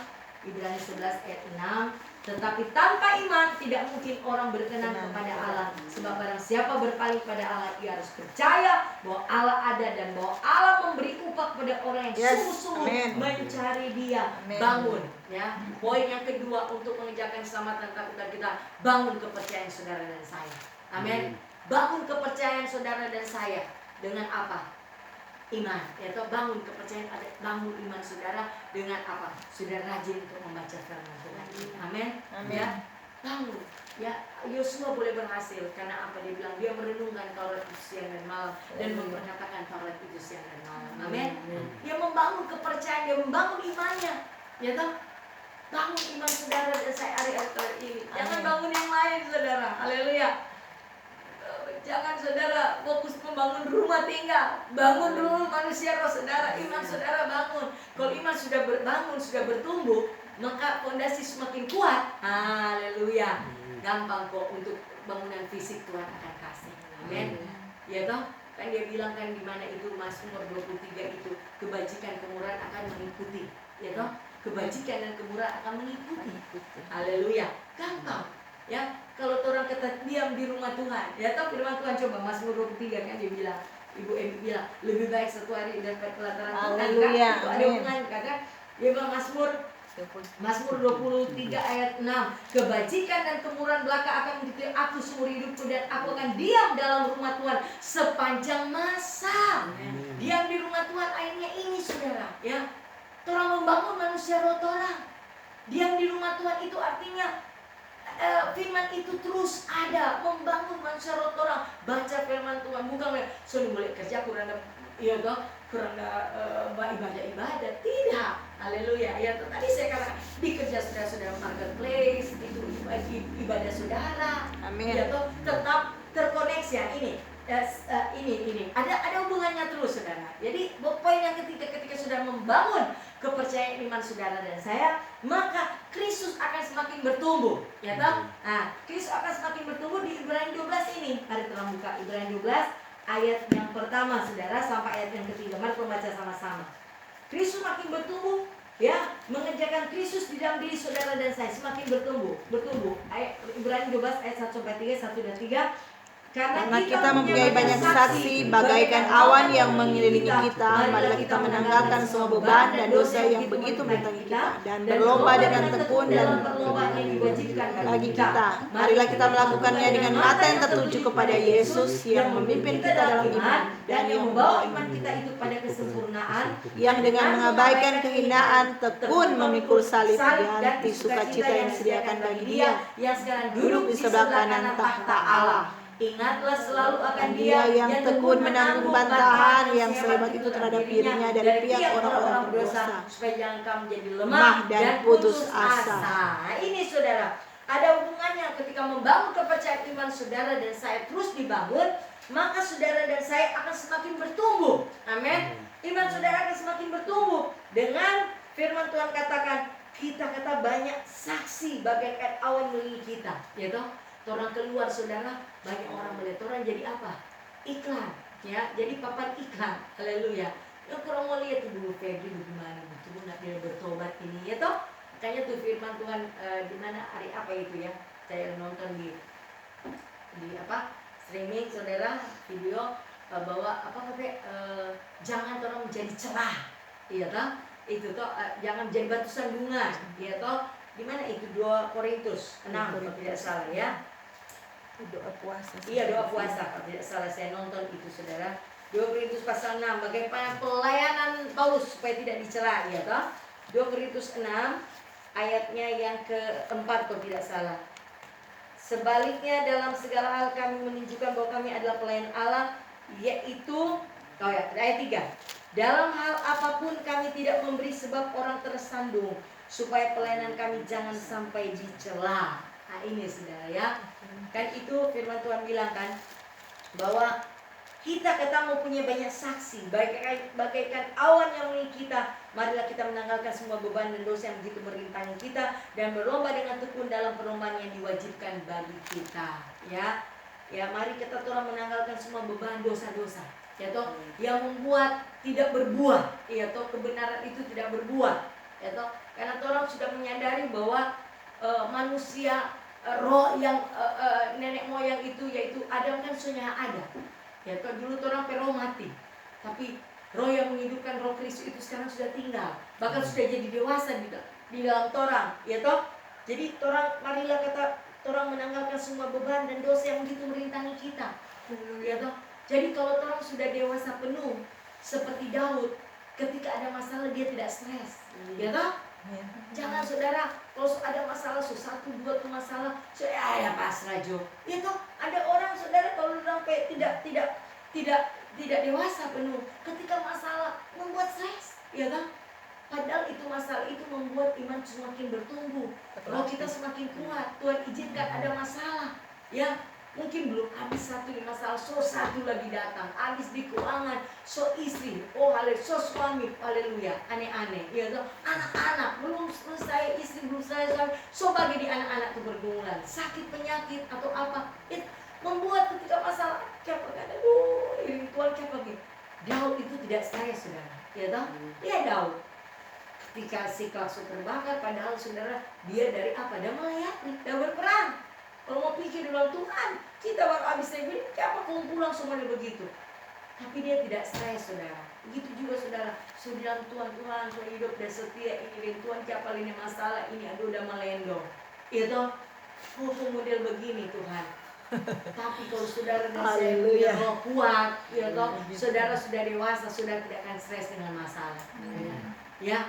Ibrani 11 ayat 6, tetapi tanpa iman tidak mungkin orang berkenan kepada Allah. Sebab barang siapa berpaling pada Allah, ia harus percaya bahwa Allah ada dan bahwa Allah memberi upah kepada orang yang Yes. sungguh-sungguh Amin. mencari Dia. Amin. Bangun, ya. Poin yang kedua untuk mengejarkan keselamatan takutan kita, bangun kepercayaan saudara dan saya. Amin. Bangun kepercayaan saudara dan saya dengan apa? Iman, yaitu bangun kepercayaan, bangun iman saudara dengan apa? Sudah rajin untuk membaca firman Tuhan. Amin. Amin. Ya, bangun. Ya, Yosua boleh berhasil karena apa? Dia bilang dia merenungkan Taurat itu siang dan malam dan memperkatakan Taurat itu siang dan malam. Amin. Dia membangun kepercayaan, dia membangun imannya. Ya toh? Bangun iman saudara dan saya hari-hari ini. Jangan bangun yang lain saudara. Haleluya. Jangan saudara fokus membangun rumah tinggal. Bangun dulu manusia roh saudara. Iman saudara bangun. Kalau iman sudah berbangun, sudah bertumbuh, maka fondasi semakin kuat. Haleluya. Gampang kok untuk bangunan fisik Tuhan akan kasih. Amin. Ya toh? Kan dia bilang kan di mana itu Mazmur 23 itu kebajikan kemurahan akan mengikuti. Ya toh? Kebajikan dan kemurahan akan mengikuti. Haleluya. Gampang. Ya, kalau orang kata diam di rumah Tuhan, ya tahu firman Tuhan, coba Mazmur 23 kan dia bilang, Ibu Ebi bilang lebih baik satu hari daripada pelataran Tuhan. Haleluya. Kan? Itu ada hubungan kan? Dia bilang Mazmur 23 ayat 6, kebajikan dan kemurahan belaka akan mengikuti aku seumur hidupku dan aku akan diam dalam rumah Tuhan sepanjang masa. Diam di rumah Tuhan akhirnya ini saudara, ya. Orang membangun manusia roh orang. Diam di rumah Tuhan itu artinya firman itu terus ada, membangun manusia roh orang. Baca firman Tuhan, bukan sudah boleh kerja kurang iya toh, kurang ibadah. Tidak. Haleluya. Ya tadi saya katakan di kerja saudara marketplace itu ibadah saudara. Amin. Ya toh, tetap terkoneksi ya ini. Ini ada hubungannya terus saudara. Jadi poin yang ketika sudah membangun kepercayaan iman saudara dan saya, maka Kristus akan semakin bertumbuh, ya toh? Nah, Kristus akan semakin bertumbuh di Ibrani 12 ini. Mari kita buka Ibrani 12 ayat yang pertama saudara sampai ayat yang ketiga. Mari kita baca sama-sama. Kristus makin bertumbuh, ya, mengerjakan Kristus di dalam diri saudara dan saya semakin bertumbuh. Ayat Ibrani 12 ayat 1 sampai 3, 1 dan 3. Karena kita mempunyai banyak saksi bagaikan awan yang mengelilingi kita, marilah kita menanggalkan semua beban dan dosa yang begitu mendatangi kita dan berlomba dengan tekun dan bagi kita. Marilah kita melakukannya dengan mata yang tertuju kepada Yesus yang memimpin kita dalam iman dan yang membawa iman kita itu pada kesempurnaan, yang dengan mengabaikan kehinaan tekun memikul salib ganti sukacita yang disediakan bagi Dia yang sekarang duduk di sebelah kanan tahta Allah. Ingatlah selalu akan Dia yang tekun menanggung bantahan yang sehebat itu terhadap dirinya dari pihak orang-orang berdosa, supaya jangan kamu jadi lemah dan putus asa. Nah, ini saudara, ada hubungannya ketika membangun kepercayaan iman saudara dan saya terus dibangun, maka saudara dan saya akan semakin bertumbuh. Amin. Iman saudara akan semakin bertumbuh dengan firman Tuhan katakan, kita kata banyak saksi bagaikan awan mengelilingi kita, ya toh? Orang keluar saudara, banyak orang melihat orang jadi apa? Iklan, ya, jadi papan iklan. Haleluya. Yang kurang mau lihat tuh dulu Febri bagaimana, betul nggak dia bertobat ini, ya toh? Makanya tuh firman Tuhan di mana hari apa itu ya? Saya nonton di apa? Streaming saudara, video bahwa apa jangan orang menjadi cerah, iya toh? Itu toh jangan menjadi batu sandungan, iya toh? Di mana itu 2 Korintus 6 kalau tidak salah ya. Doa puasa. Iya, doa puasa. Kalau tidak salah saya nonton itu saudara. 2 Korintus pasal 6, bagaimana pelayanan Paulus supaya tidak dicela, ya toh? 2 Korintus 6 ayatnya yang keempat kalau tidak salah. Sebaliknya dalam segala hal kami menunjukkan bahwa kami adalah pelayan Allah, yaitu ayat 3. Dalam hal apapun kami tidak memberi sebab orang tersandung, supaya pelayanan kami jangan sampai dicela. Nah ini saudara ya. Kan itu firman Tuhan bilang kan bahwa kita ketemu punya banyak saksi, bagaikan awan yang mengelilingi kita. Marilah kita menanggalkan semua beban dan dosa yang begitu merintangi kita, dan berlomba dengan tekun dalam perlombaan yang diwajibkan bagi kita. Ya, mari kita orang menanggalkan semua beban dosa-dosa, ya toh, yang membuat tidak berbuah, ya toh, kebenaran itu tidak berbuah, ya toh, karena orang sudah menyadari bahwa manusia roh yang nenek moyang itu, yaitu Adam kan sudah ada. Ya, kalau dulu orang roh mati, tapi roh yang menghidupkan, roh Kristus itu sekarang sudah tinggal, bahkan sudah jadi dewasa di dalam torang, ya toh. Jadi torang, marilah kata torang menanggalkan semua beban dan dosa yang begitu merintangi kita, ya toh. Jadi kalau torang sudah dewasa penuh, seperti Daud, ketika ada masalah dia tidak stres, ya toh. Jangan saudara, kalau ada masalah, satu dua tuh masalah, ya pasrah Jo. Ya toh, ada orang saudara kalau sampai tidak dewasa penuh, ketika masalah membuat stres, ya kan? Padahal itu masalah itu membuat iman semakin bertumbuh, roh kita semakin kuat. Tuhan izinkan ada masalah, ya. Mungkin belum habis satu di masalah, so satu lagi datang, habis di keuangan, so istri, oh haleluya, so suami, haleluya, aneh-aneh, ya toh. Anak-anak belum selesai, istri belum selesai suami, so bagi di anak-anak itu bergumulan, sakit penyakit atau apa, itu membuat ketika masalah siapa kata, aduh, ini Tuhan siapa gitu. Daud itu tidak stres, saudara, ya toh. Ya Daud, ketika si klakson terbakar, padahal saudara dia dari apa? Dia melayani, dia berperang. Kalau mau pikir dalam Tuhan, kita baru habis negeri, siapa kau pulang semuanya begitu. Tapi dia tidak stres, saudara. Begitu juga saudara, sudah dalam Tuhan, sudah hidup dan setia ini dan Tuhan siapa ini masalah ini, aduh udah melendong. Itu model begini Tuhan. Tapi kalau saudara dan saya punya roh kuat, ya toh, saudara sudah dewasa, sudah tidak akan stres dengan masalah. Ya.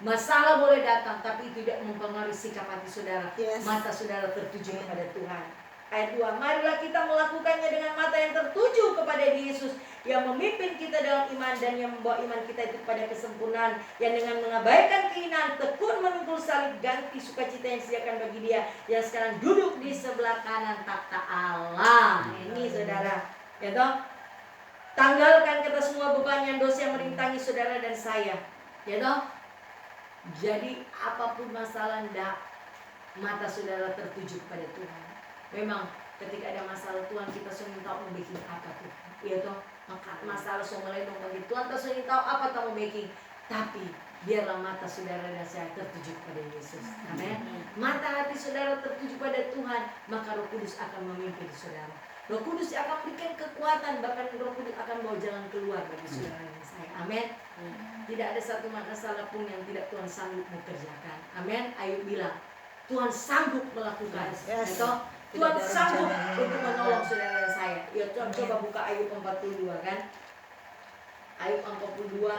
Masalah boleh datang, tapi tidak mempengaruhi sikap hati saudara. Mata saudara tertuju kepada Tuhan. Ayat 2, marilah kita melakukannya dengan mata yang tertuju kepada Yesus, yang memimpin kita dalam iman dan yang membawa iman kita itu kepada kesempurnaan, yang dengan mengabaikan keinginan tekun memikul salib, ganti sukacita yang disediakan bagi Dia yang sekarang duduk di sebelah kanan takhta Allah. Ini saudara, ya toh. Tanggalkan kata semua beban yang dosa yang merintangi saudara dan saya, ya toh. Jadi apapun masalah, mata saudara tertuju kepada Tuhan. Memang ketika ada masalah Tuhan, kita sudah tahu mau bikin apa tuh, ya toh. Maka masalah semua lain bagi Tuhan, kita sudah tahu apa tahu mau bikin. Tapi biarlah mata saudara dan saya tertuju kepada Yesus. Amin. Mata hati saudara tertuju pada Tuhan, maka Roh Kudus akan memimpin saudara. Roh Kudus akan berikan kekuatan, bahkan Roh Kudus akan bawa jalan keluar bagi saudara dan saya. Amin. Tidak ada satu masalah pun yang tidak Tuhan sanggup mengerjakan. Amin. Ayub bilang, Tuhan sanggup melakukan. Tuhan sanggup untuk menolong saudara dan saya. Ya Tuhan, coba buka Ayub 42 kan. Ayub 42,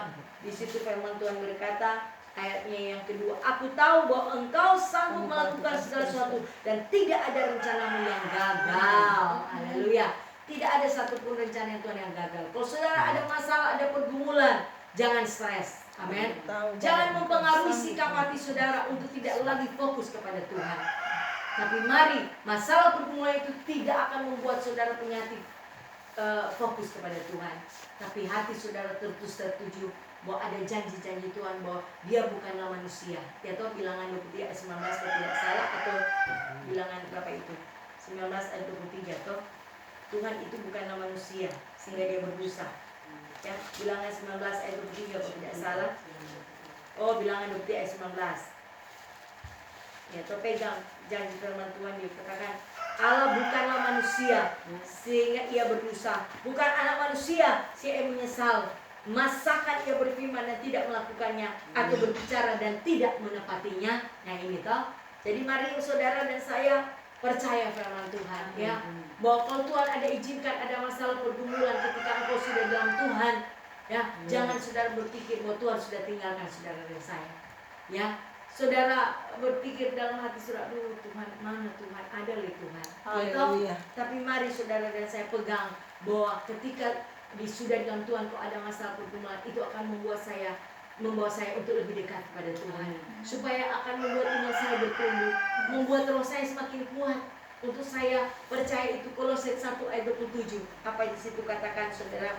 di situ firman Tuhan berkata, ayatnya yang kedua, aku tahu bahwa engkau sanggup melakukan segala sesuatu dan tidak ada rencanamu yang gagal. Haleluya. Tidak ada satupun rencana yang Tuhan yang gagal. Kalau saudara ada masalah, ada pergumulan, jangan stres. Amin. Jangan mempengaruhi sikap hati saudara untuk tidak lagi fokus kepada Tuhan. Tapi mari, masalah pergumulan itu tidak akan membuat saudara punya hati fokus kepada Tuhan. Tapi hati saudara tertuju bahwa ada janji-janji Tuhan bahwa Dia bukanlah manusia. Ya toh, Bilangan 23 ayat 19 kalau tidak salah, atau Bilangan berapa itu? 19 ayat 23 toh. Tuhan itu bukanlah manusia sehingga Dia berdosa. Ya, Bilangan 19 ayat 23 kalau tidak salah. Oh, Bilangan 23 ayat 19. Ya, toh pegang janji firman Tuhan, dikatakan Allah bukanlah manusia sehingga Ia berdosa, bukan anak manusia sehingga Ia menyesal. Masakan Ia berfirman dan tidak melakukannya, atau berbicara dan tidak menepatinya. Yang ini toh. Jadi mari saudara dan saya percaya firman Tuhan, ya, bahwa kalau Tuhan ada izinkan ada masalah pergumulan ketika engkau sudah dalam Tuhan, ya, jangan saudara berpikir bahwa Tuhan sudah tinggalkan saudara dan saya, ya. Saudara berpikir dalam hati saudara, aduh Tuhan, mana Tuhan, ada oleh Tuhan, gitu. Tapi mari saudara dan saya pegang bahwa ketika sudah dalam Tuhan, kok ada masalah pergumulan, itu akan membawa saya untuk lebih dekat kepada Tuhan, supaya akan membuat iman saya bertumbuh, membuat roh saya semakin kuat. untuk saya percaya itu Kolose 1 ayat 27. Apa di situ katakan saudara?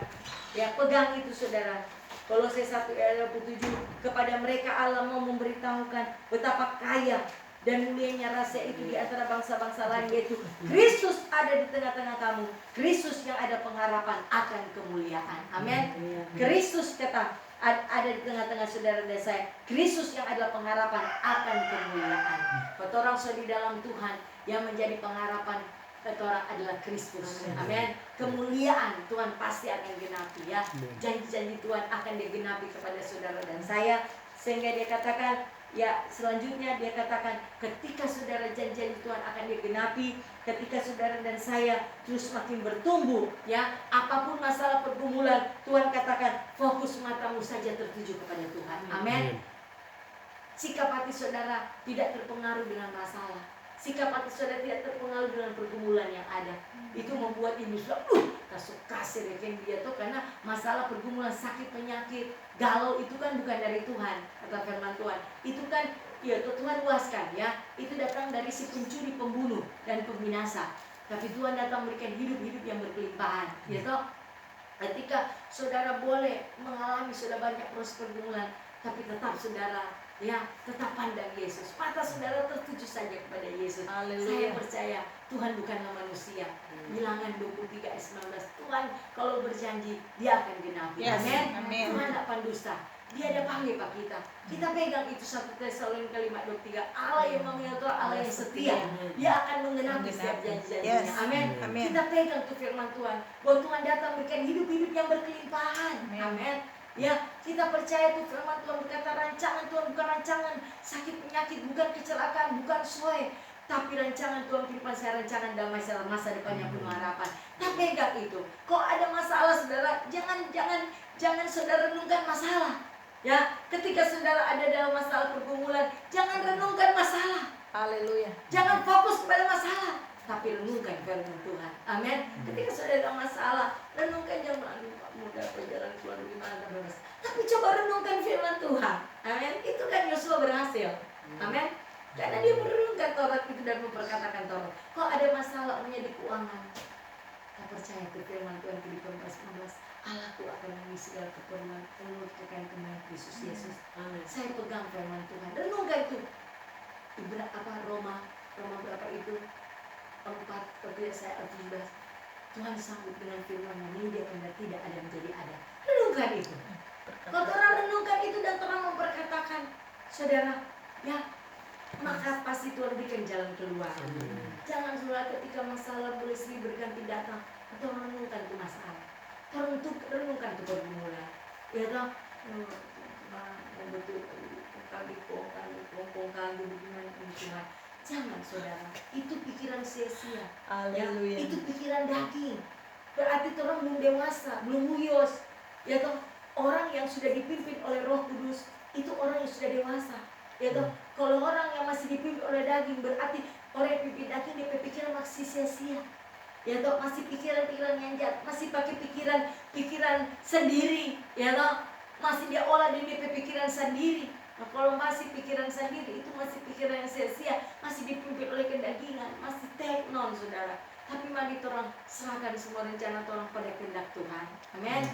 Ya, pegang itu saudara. Kolose 1 ayat 27, kepada mereka Allah mau memberitahukan betapa kaya dan mulianya rahasia itu di antara bangsa-bangsa lain, yaitu Kristus ada di tengah-tengah kamu. Kristus yang ada pengharapan akan kemuliaan. Amin. Kristus kata ada di tengah-tengah saudara dan saya. Kristus yang adalah pengharapan akan kemuliaan. Kata orang di dalam Tuhan yang menjadi pengharapan kata orang adalah Kristus. Amin. Kemuliaan Tuhan pasti akan genapi ya. Janji-janji Tuhan akan digenapi kepada saudara dan saya, sehingga dia katakan ya, selanjutnya dia katakan ketika saudara janji Tuhan akan digenapi, ketika saudara dan saya terus makin bertumbuh ya, apapun masalah pergumulan, Tuhan katakan fokus matamu saja tertuju kepada Tuhan. Amin. Sikap hati saudara tidak terpengaruh dengan masalah. Sikap hati saudara tidak terpengaruh dengan pergumulan yang ada. Itu membuat ibu kasih reken dia tuh, karena masalah pergumulan, sakit, penyakit, galau itu kan bukan dari Tuhan, kata firman Tuhan. Itu kan ya Tuhan luaskan ya. Itu datang dari si pencuri, pembunuh dan pembinasa. Tapi Tuhan datang memberikan hidup yang berkelimpahan. Ya toh, ketika saudara boleh mengalami sudah banyak proses pergumulan, tapi tetap saudara ya tetap pandang Yesus. Mata saudara tertuju saja kepada Yesus. Saya percaya Tuhan bukanlah manusia. Bilangan 23 ayat 19, Tuhan kalau berjanji dia akan genapi. Amin. Tuhan tidak pendusta. Dia ada panggil Pak kita. Kita pegang itu 1 Tesalonika 5:23. Allah yang memilih, Allah yang setia. Dia akan menggenapi setiap janji-janjinya. Amin. Kita pegang tuh firman Tuhan, bahwa Tuhan datang memberikan hidup yang berkelimpahan. Amin. Ya, kita percaya tuh firman Tuhan berkata rancangan Tuhan bukan rancangan sakit penyakit, bukan kecelakaan, bukan soe, tapi rancangan Tuhan kehidupan saya, rancangan damai dalam masa depan yang penuh harapan. Kita pegang itu. Kok ada masalah saudara, jangan saudara renungkan masalah. Ya, ketika saudara ada dalam masalah pergumulan, jangan renungkan masalah. Haleluya. Jangan fokus pada masalah, tapi renungkan firman Tuhan. Amin. Ketika saudara ada masalah, renungkan jangan mudah perjalanan keluar gimana bebas. Tapi coba renungkan firman Tuhan. Amin. Itu kan Yosua berhasil. Amin. Karena dia merenungkan Taurat itu dan memperkatakan Taurat. Kok ada masalah di keuangan? Kita percaya ke firman Tuhan Filipi 4:19. Allahku akan mengisi segala keperluan menurut kekayaan Kristus Yesus. Amin. Saya pegang firman Tuhan. Renungkan itu. Roma berapa itu? 4 saya 17. Tuhan sambut dengan firman yang menyediakan dan tidak ada menjadi ada. Renungkan itu. Kalau orang renungkan itu dan orang memperkatakan, saudara, ya, maka pasti Tuhan berikan jalan keluar. Jangan saudara ketika masalah boleh silih berganti datang, atau renungkan itu masalah. Orang untuk renungkan itu pergumulan. Ya toh, betul kali bagaimana Tuhan. Jangan saudara, itu pikiran sia-sia. Ya, itu pikiran daging. Berarti orang belum dewasa, belum huyos. Ya toh, orang yang sudah dipimpin oleh Roh Kudus itu orang yang sudah dewasa. Ya toh, kalau orang yang masih dipimpin oleh daging, berarti orang yang pimpin daging dia pikiran masih sia-sia. Ya toh, masih pikiran-pikiran yang jahat, masih pakai pikiran sendiri. Ya toh, masih dia olah dia pikiran sendiri. Nah, kalau masih pikiran sendiri itu masih pikiran yang sia-sia, masih dipimpin oleh kedagingan, masih teknon saudara. Tapi mari orang serahkan semua rencana orang pada kehendak Tuhan. Amin.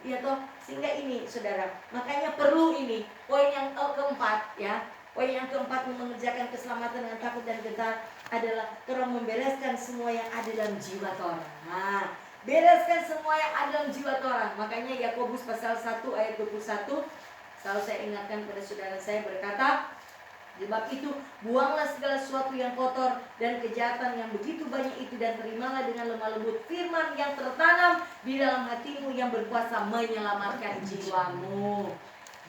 Iya toh, sehingga ini saudara, makanya perlu ini poin yang keempat ya. Poin yang keempat mengerjakan keselamatan dengan takut dan gentar adalah orang membereskan semua yang ada dalam jiwa orang. Nah, bereskan semua yang ada dalam jiwa orang. Makanya Yakobus pasal 1 ayat 21 selalu saya ingatkan pada saudara saya berkata, sebab itu buanglah segala sesuatu yang kotor dan kejahatan yang begitu banyak itu, dan terimalah dengan lemah lembut firman yang tertanam di dalam hatimu yang berkuasa menyelamatkan jiwamu.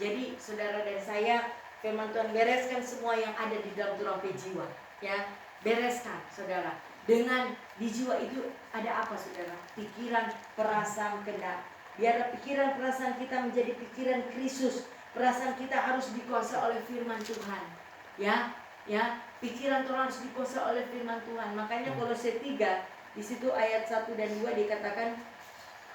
Jadi saudara dan saya, firman Tuhan bereskan semua yang ada di dalam turampe jiwa. Ya, bereskan saudara. Dengan di jiwa itu ada apa saudara? Pikiran, perasaan, kehendak. Biarlah pikiran, perasaan kita menjadi pikiran Kristus. Perasaan kita harus dikuasai oleh firman Tuhan. Ya, pikiran Tuhan harus dikuasai oleh firman Tuhan. Makanya Kolose 3 di situ ayat 1 dan 2 dikatakan,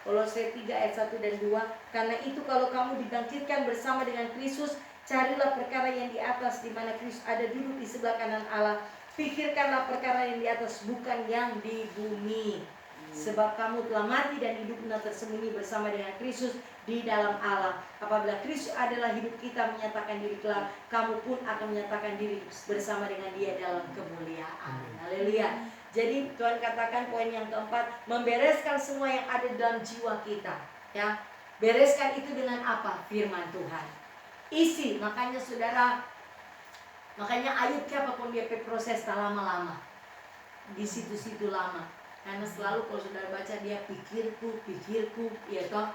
Kolose 3 ayat 1 dan 2, karena itu kalau kamu dibangkitkan bersama dengan Kristus, carilah perkara yang di atas, di mana Kristus ada duduk di sebelah kanan Allah. Pikirkanlah perkara yang di atas, bukan yang di bumi. Sebab kamu telah mati dan hidupnya tersembunyi bersama dengan Kristus di dalam Allah. Apabila Kristus adalah hidup kita menyatakan diri kelak, kamu pun akan menyatakan diri bersama dengan Dia dalam kemuliaan. Haleluya. Jadi Tuhan katakan poin yang keempat, membereskan semua yang ada dalam jiwa kita. Ya, bereskan itu dengan apa? Firman Tuhan. Isi, makanya saudara, makanya Ayub apapun dia proses tak lama-lama di situ-situ lama. Karena selalu kalau saudara baca dia pikirku, ya toh.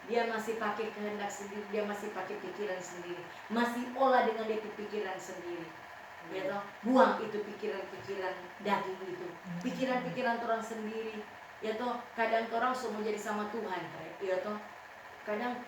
Dia masih pakai kehendak sendiri, dia masih pakai pikiran sendiri, masih olah dengan dia pikiran sendiri. Ya toh, buang itu pikiran-pikiran daging itu, pikiran-pikiran orang sendiri. Ya toh, kadang orang semua jadi sama Tuhan, ya toh. Kadang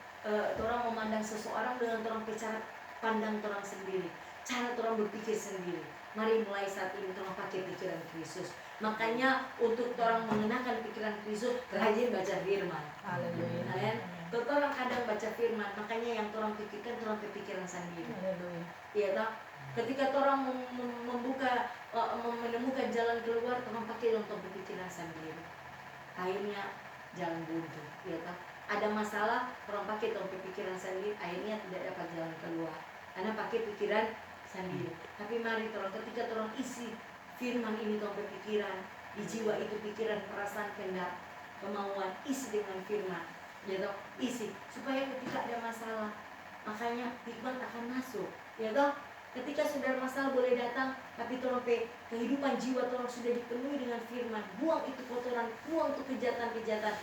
orang memandang seseorang dengan orang cara pandang orang sendiri, cara orang berpikir sendiri. Mari mulai saat ini orang pakai pikiran Kristus. Makanya untuk orang mengenakan pikiran Kristus, rajin baca firman. Haleluya. Orang kadang baca firman, makanya yang orang pikirkan orang pikiran sendiri. Iya toh. Ketika orang menemukan jalan keluar, orang pakai untuk berpikiran sendiri. Akhirnya jalan buntu. Iya toh. Ada masalah, orang pakai untuk pikiran sendiri, akhirnya tidak dapat jalan keluar. Karena pakai pikiran sendiri. Tapi mari ketika orang isi firman ini dalam pikiran, di jiwa itu pikiran, perasaan, kehendak, kemauan, isi dengan firman, ya toh, isi supaya ketika ada masalah, makanya hikmat akan masuk, ya toh. Ketika sudah masalah boleh datang, tapi tolong kehidupan jiwa tolong sudah dipenuhi dengan firman, buang itu kotoran, buang itu kejahatan-kejahatan,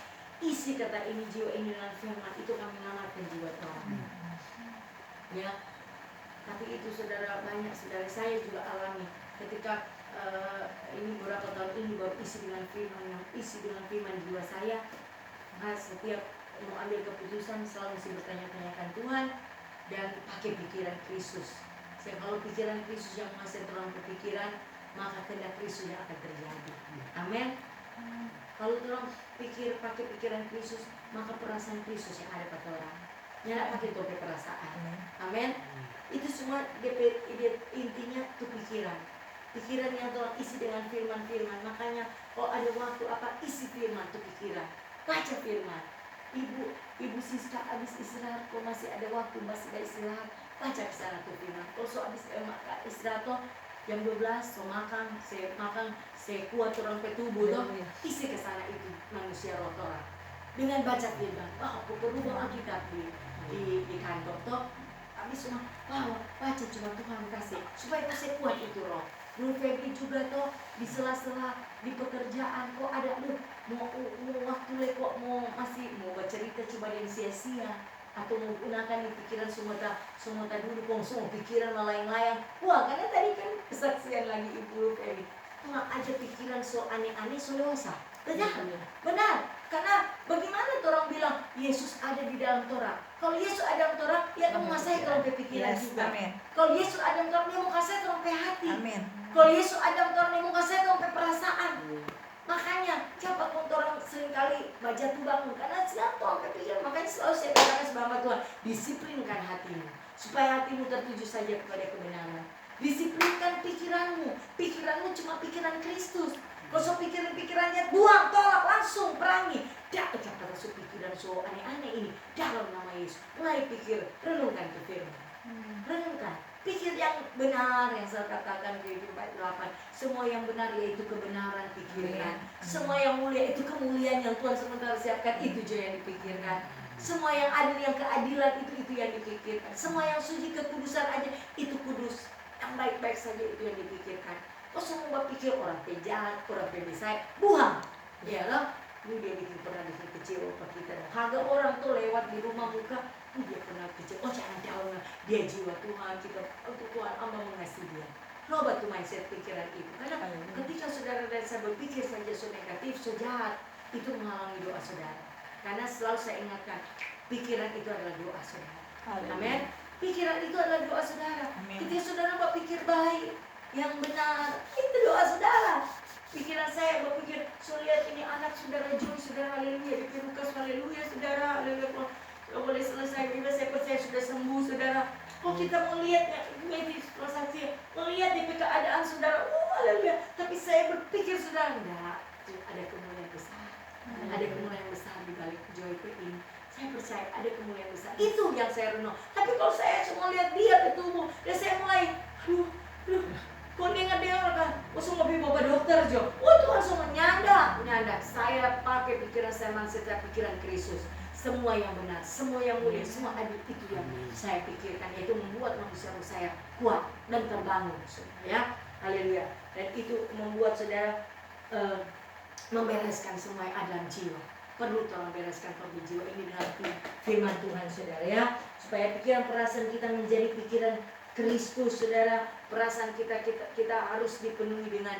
isi kata ini jiwa ini dengan firman, itu kami mengamalkan jiwa tolong, ya. Tapi itu saudara, banyak saudara saya juga alami ketika ini beberapa tahun ini baru isi dengan firman jiwa saya. Setiap mau ambil keputusan selalu mesti bertanya-tanyakan Tuhan dan pakai pikiran Kristus. Kalau pikiran Kristus yang masih terang berpikiran, maka kehendak Kristus yang akan terjadi. Amin. Kalau orang pakai pikiran Kristus, maka perasaan Kristus yang ada pada orang. Jangan pakai topik perasaan. Amin. Itu semua intinya itu pikiran yang Tuhan isi dengan firman-firman. Makanya kalau ada waktu isi firman itu pikiran, baca firman. Ibu Siska habis istirahat, kok masih ada waktu, masih ada istirahat, baca kesana tuh firman. Kalau habis istirahat tuh jam 12 so makan, saya kuat orang petubuh tuh, isi kesana itu manusia rotor dengan baca firman. Aku perlu Alkitab di kantor tuh. Habis semua, baca cuma Tuhan kasih supaya saya kuat itu roh. Belum Febri juga toh di sela-sela di pekerjaan kok ada mau waktu kok masih mau bercerita cuma yang sia-sia atau menggunakan di pikiran semua dulu kong semua pikiran melayang-layang. Karena tadi kan kesaksian lagi Ibu Febri. Aja pikiran so aneh-aneh so dosa. Benar. Karena bagaimana orang bilang Yesus ada di dalam Torah? Kalau Yesus ada dalam Torah, ya kamu ngasih kalau pikiran juga. Kalau Yesus ada dalam Torah, dia mau kasih kalau hati. Kalau Yesus ada dalam Torah, dia mau kasih kalau perasaan. Makanya siapa pun orang seringkali baca tuh bangun karena siapa pikiran. Makanya selalu saya katakan sebagai Tuhan, disiplinkan hatimu supaya hatimu tertuju saja kepada kebenaran. Disiplinkan pikiranmu cuma pikiran Kristus. Kalau pikiran-pikirannya buang, tolak, langsung perangi. Tidak kata pikiran so aneh-aneh ini dalam nama Yesus. Mulai pikir, renungkan ke firman. Renungkan, pikir yang benar yang saya katakan di ayat 8. Semua yang benar yaitu kebenaran pikirkan. Semua yang mulia itu kemuliaan yang Tuhan sementara siapkan, itu juga yang dipikirkan. Semua yang adil yang keadilan itu yang dipikirkan. Semua yang suci kekudusan aja itu kudus. Yang baik-baik saja itu yang dipikirkan. Kok semua pikir orang penjahat, orang pembesar, buang. Ya lah, dia pernah bikin kecewa apa kita. Harga orang tuh lewat di rumah buka, dia pernah kecewa. Jangan tahu dia jiwa Tuhan, kita untuk Tuhan Allah mengasihi dia. Coba tuh mindset pikiran itu. Karena ketika saudara dan saya berpikir saja so negatif, so jahat, itu menghalangi doa saudara. Karena selalu saya ingatkan, pikiran itu adalah doa saudara. Amin. Pikiran itu adalah doa saudara. Ketika saudara berpikir baik, yang benar, itu doa saudara. Pikiran saya berpikir, lihat ini anak saudara Joy, saudara haleluya, di Lukas haleluya, saudara haleluya, boleh selesai juga, saya percaya sudah sembuh, saudara. kita mau lihat ya, medis transaksi, melihat di keadaan saudara, haleluya. Tapi saya berpikir saudara, enggak, ada kemuliaan besar. Ada kemuliaan besar di balik Joyko ini. Saya percaya ada kemuliaan besar. Itu yang saya renung. Tapi kalau saya cuma lihat dia ke tubuh, dan saya mulai, kok dengar kan, langsung lebih bawa dokter Jo. Itu langsung nyanda. Saya pakai pikiran saya, setiap pikiran Kristus. Semua yang benar, semua yang mulia, semua adil, itu yang saya pikirkan. Itu membuat manusia saya kuat dan terbangun, ya. Haleluya. Dan itu membuat saudara membereskan semua yang ada dalam jiwa. Perlu tolong bereskan problem jiwa ini dengan firman Tuhan, saudara, ya. Supaya pikiran perasaan kita menjadi pikiran Kristus, saudara. Perasaan kita harus dipenuhi dengan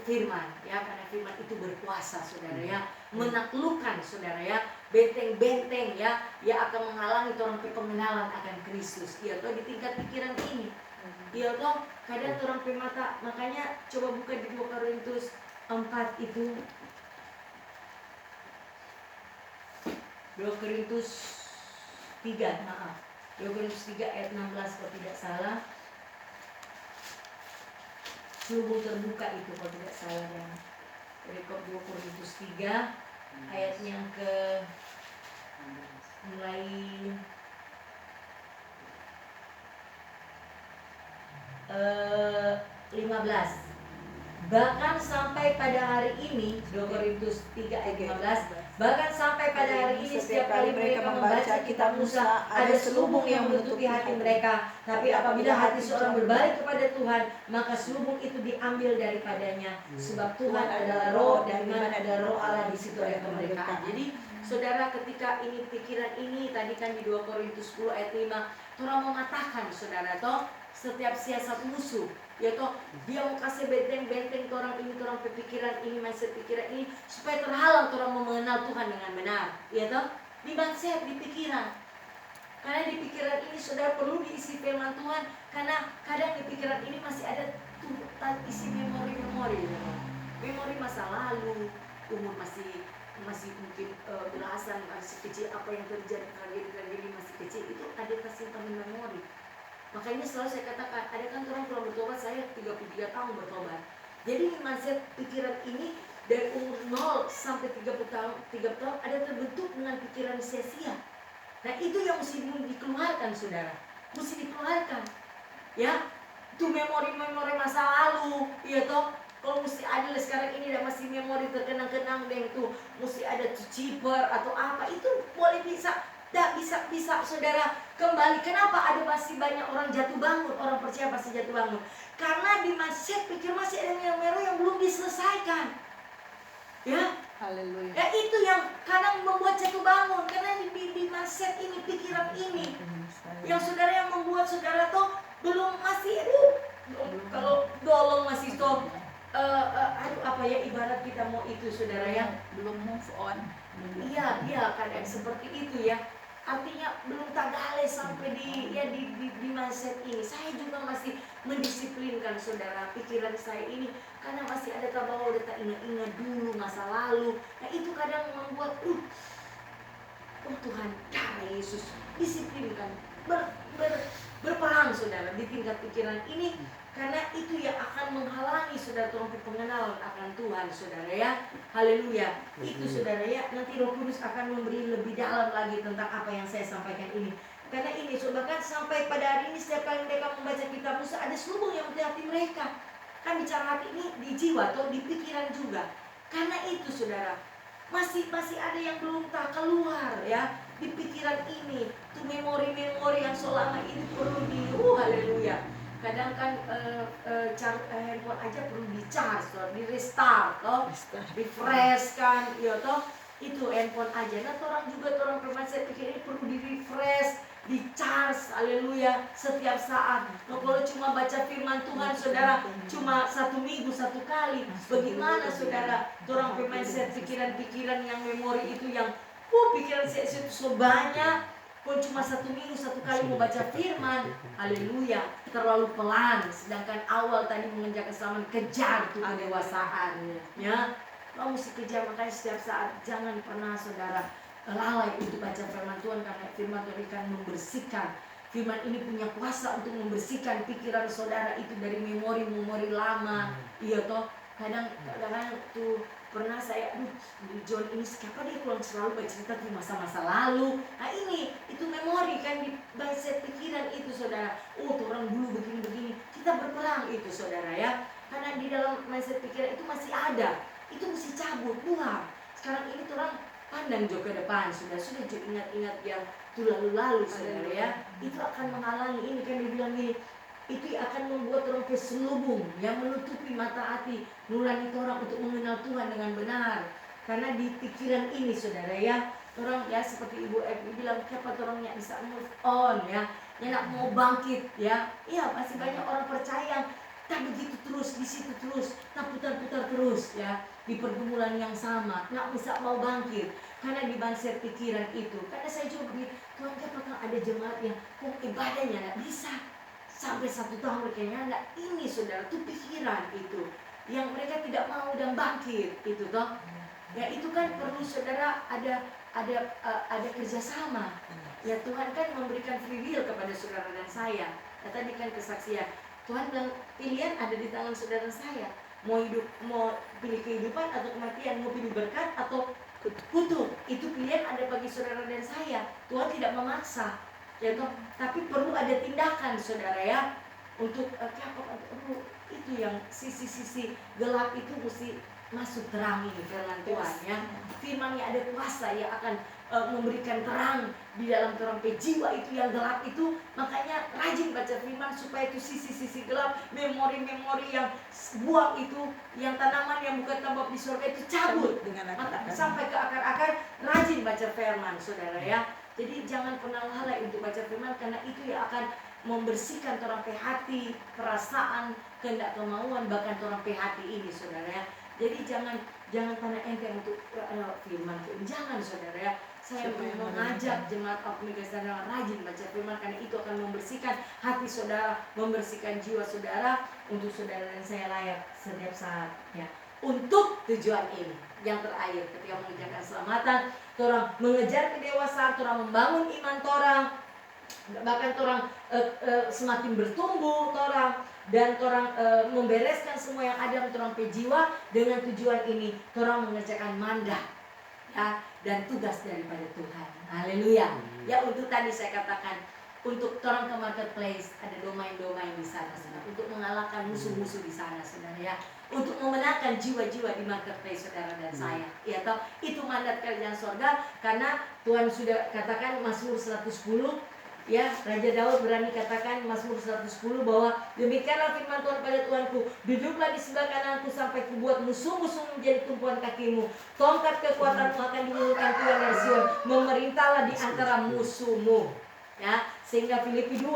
firman, ya, karena firman itu berkuasa, saudara, ya, menaklukkan, saudara, ya, benteng-benteng, ya, yang akan menghalangi orang pengenalan akan Kristus. Iya toh, di tingkat pikiran ini, iya toh, kadang orang pemata. Makanya coba buka di 2 Korintus 4 itu, 2 Korintus 3, maaf, 2 Korintus 3 ayat 16 kalau tidak salah. Selubung terbuka itu kalau tidak salah, ya. Perikop 2 Korintus 3 ayatnya ke mulai 15. Bahkan sampai pada hari ini, 2 Korintus 3 ayat 15, bahkan sampai pada hari ini setiap kali mereka membaca kitab Musa, ada selubung yang menutupi hati mereka. Tapi apabila hati seorang berbalik kepada Tuhan, maka selubung itu diambil daripadanya. Sebab Tuhan adalah roh, dan di mana ada roh Allah, di situ ada kemerdekaan. Jadi saudara, ketika ini pikiran ini tadi kan di 2 Korintus 10 ayat 5, Tuhan mematahkan, saudara, toh setiap siasat musuh, ya toh, dia mau kasih benteng-benteng ke orang ini, ke orang pikiran ini, mindset pikiran ini, supaya terhalang orang mengenal Tuhan dengan benar, ya toh, di mindset, di pikiran. Karena di pikiran ini saudara perlu diisi firman Tuhan, karena kadang di pikiran ini masih ada isi memori-memori, memori masa lalu, umur masih mungkin belasan, masih kecil, apa yang terjadi masih kecil, itu ada kesimpan memori. Makanya selalu saya katakan, ada kan orang belum bertobat, saya 33 tahun bertobat. Jadi mindset pikiran ini dari umur 0 sampai 30 tahun ada terbentuk dengan pikiran sia-sia. Nah, itu yang mesti dikeluarkan, saudara. Mesti dikeluarkan, ya. Itu memori-memori masa lalu, ya toh. Kalau mesti ada sekarang ini dan masih memori terkenang-kenang deh, itu mesti ada ciper atau apa, itu boleh bisa saudara kembali. Kenapa ada masih banyak orang jatuh bangun, orang percaya pasti jatuh bangun? Karena di mindset pikir masih ada memori yang belum diselesaikan, ya. Haleluya. Ya, itu yang kadang membuat jatuh bangun, karena di mindset ini, pikiran ini, yang saudara, yang membuat saudara tuh belum masih kalau dolong masih tuh apa ya, ibarat kita mau itu, saudara, yang belum move on. Iya, kadang seperti itu, ya. Artinya belum tagale sampai di mindset ini. Saya juga masih mendisiplinkan, saudara, pikiran saya ini, karena masih ada terbawa, udah tak ingat-ingat dulu masa lalu. Nah, itu kadang membuat Tuhan, cara Yesus disiplinkan, berperang, saudara, di tingkat pikiran ini. Karena itu yang akan menghalangi saudara untuk pengenalan akan Tuhan, saudara, ya. Haleluya. Itu, saudara, ya. Nanti Roh Kudus akan memberi lebih dalam lagi tentang apa yang saya sampaikan ini. Karena ini, bahkan sampai pada hari ini setiap kali mereka membaca kitab Musa, ada selubung yang menutupi hati mereka. Kan bicara hati ini di jiwa atau di pikiran juga. Karena itu, saudara, masih ada yang belum tak keluar, ya, di pikiran ini. Itu memori-memori yang selama ini perlu haleluya. Kadang kan handphone aja perlu di-charge, di restart, refresh kan, ya toh, itu handphone aja. Nah, orang juga orang saya pikir ini perlu di-refresh, di-charge, haleluya, setiap saat. Nah, kalau cuma baca firman Tuhan, saudara, cuma 1 minggu 1 kali, bagaimana, saudara, orang mindset pikiran-pikiran yang memori itu yang pikiran saya itu sebanyak. Kalau cuma 1 minggu 1 kali mau baca firman, haleluya, terlalu pelan. Sedangkan awal tadi mengejar keselamatan, kejar tuh kedewasaan, ya. Kamu mesti kejar, makanya setiap saat jangan pernah, saudara, lalai untuk baca firman Tuhan, karena firman Tuhan akan membersihkan. Firman ini punya kuasa untuk membersihkan pikiran saudara itu dari memori-memori lama. Iya toh, kadang-kadang tuh pernah saya, John ini siapa dia pulang selalu bercerita di masa-masa lalu. Nah ini, itu memori kan di mindset pikiran itu saudara. Oh tuh orang dulu begini-begini. Kita berperang itu saudara ya. Karena di dalam mindset pikiran itu masih ada. Itu mesti cabut, buang. Sekarang ini tuh orang pandang juga ke depan. Sudah juga ingat-ingat yang itu lalu-lalu saudara ya. Itu akan menghalangi ini kan dibilang gini, itu akan membuat orang keselubung yang menutupi mata hati nurani orang untuk mengenal Tuhan dengan benar. Karena di pikiran ini saudara ya, orang ya seperti Ibu Evi bilang, siapa orangnya bisa move on ya, yang nak mau bangkit ya. Iya, masih banyak orang percaya tak begitu terus, di situ terus, tak putar-putar terus ya, di pergumulan yang sama, nak bisa mau bangkit. Karena di mindset pikiran itu. Karena saya juga begitu, Tuhan apakah ada jemaat yang ibadahnya nggak bisa sampai 1 tahun kayaknya enggak. Ini saudara tuh pikiran itu yang mereka tidak mau dan bangkit itu toh. Ya itu kan perlu saudara ada kerjasama. Ya Tuhan kan memberikan free will kepada saudara dan saya. Ya, tadi kan kesaksian Tuhan bilang pilihan ada di tangan saudara saya. Mau hidup, mau pilih kehidupan atau kematian, mau pilih berkat atau kutuk. Itu pilihan ada bagi saudara dan saya. Tuhan tidak memaksa. Ya toh, tapi perlu ada tindakan saudara ya. Untuk itu yang sisi-sisi gelap itu mesti masuk terang ini firman Tuhan ya. Firman-Nya ada kuasa yang akan memberikan terang di dalam terang jiwa itu yang gelap itu. Makanya rajin baca firman supaya itu sisi-sisi gelap, memori-memori yang buang itu, yang tanaman yang bukan tambah di surga itu cabut dengan sampai ke akar-akar. Rajin baca firman saudara ya. Jadi jangan pernah lalai untuk baca firman, karena itu yang akan membersihkan orang hati, perasaan, kehendak, kemauan, bahkan orang hati ini saudara ya. Jadi jangan pandang enteng untuk firman. Jangan saudara ya. Saya mengajak jemaat Omega saudara rajin baca firman, karena itu akan membersihkan hati saudara, membersihkan jiwa saudara, untuk saudara dan saya layak setiap saat ya. Untuk tujuan ini yang terakhir, ketika mengejar keselamatan, orang mengejar kedewasaan, orang membangun iman orang, bahkan orang semakin bertumbuh orang, dan orang membereskan semua yang ada dalam orang jiwa. Dengan tujuan ini orang mengerjakan mandat ya, dan tugas daripada Tuhan. Haleluya. Ya, untuk tadi saya katakan, untuk orang ke marketplace ada domain-domain di sana, untuk mengalahkan musuh-musuh di sana saudara ya, untuk memenangkan jiwa-jiwa di marketplace saudara dan saya ya toh. Itu mandat kerajaan sorga. Karena Tuhan sudah katakan Mazmur 110 ya, Raja Daud berani katakan Mazmur 110 bahwa demikianlah firman Tuhan pada Tuhanku, duduklah di sebelah kananku sampai kubuat musuh-musuh menjadi tumpuan kakimu. Tongkat kekuatanmu akan dimulurkan Tuhan dari Sion, memerintahlah di antara musuhmu ya. Sehingga Filipi 2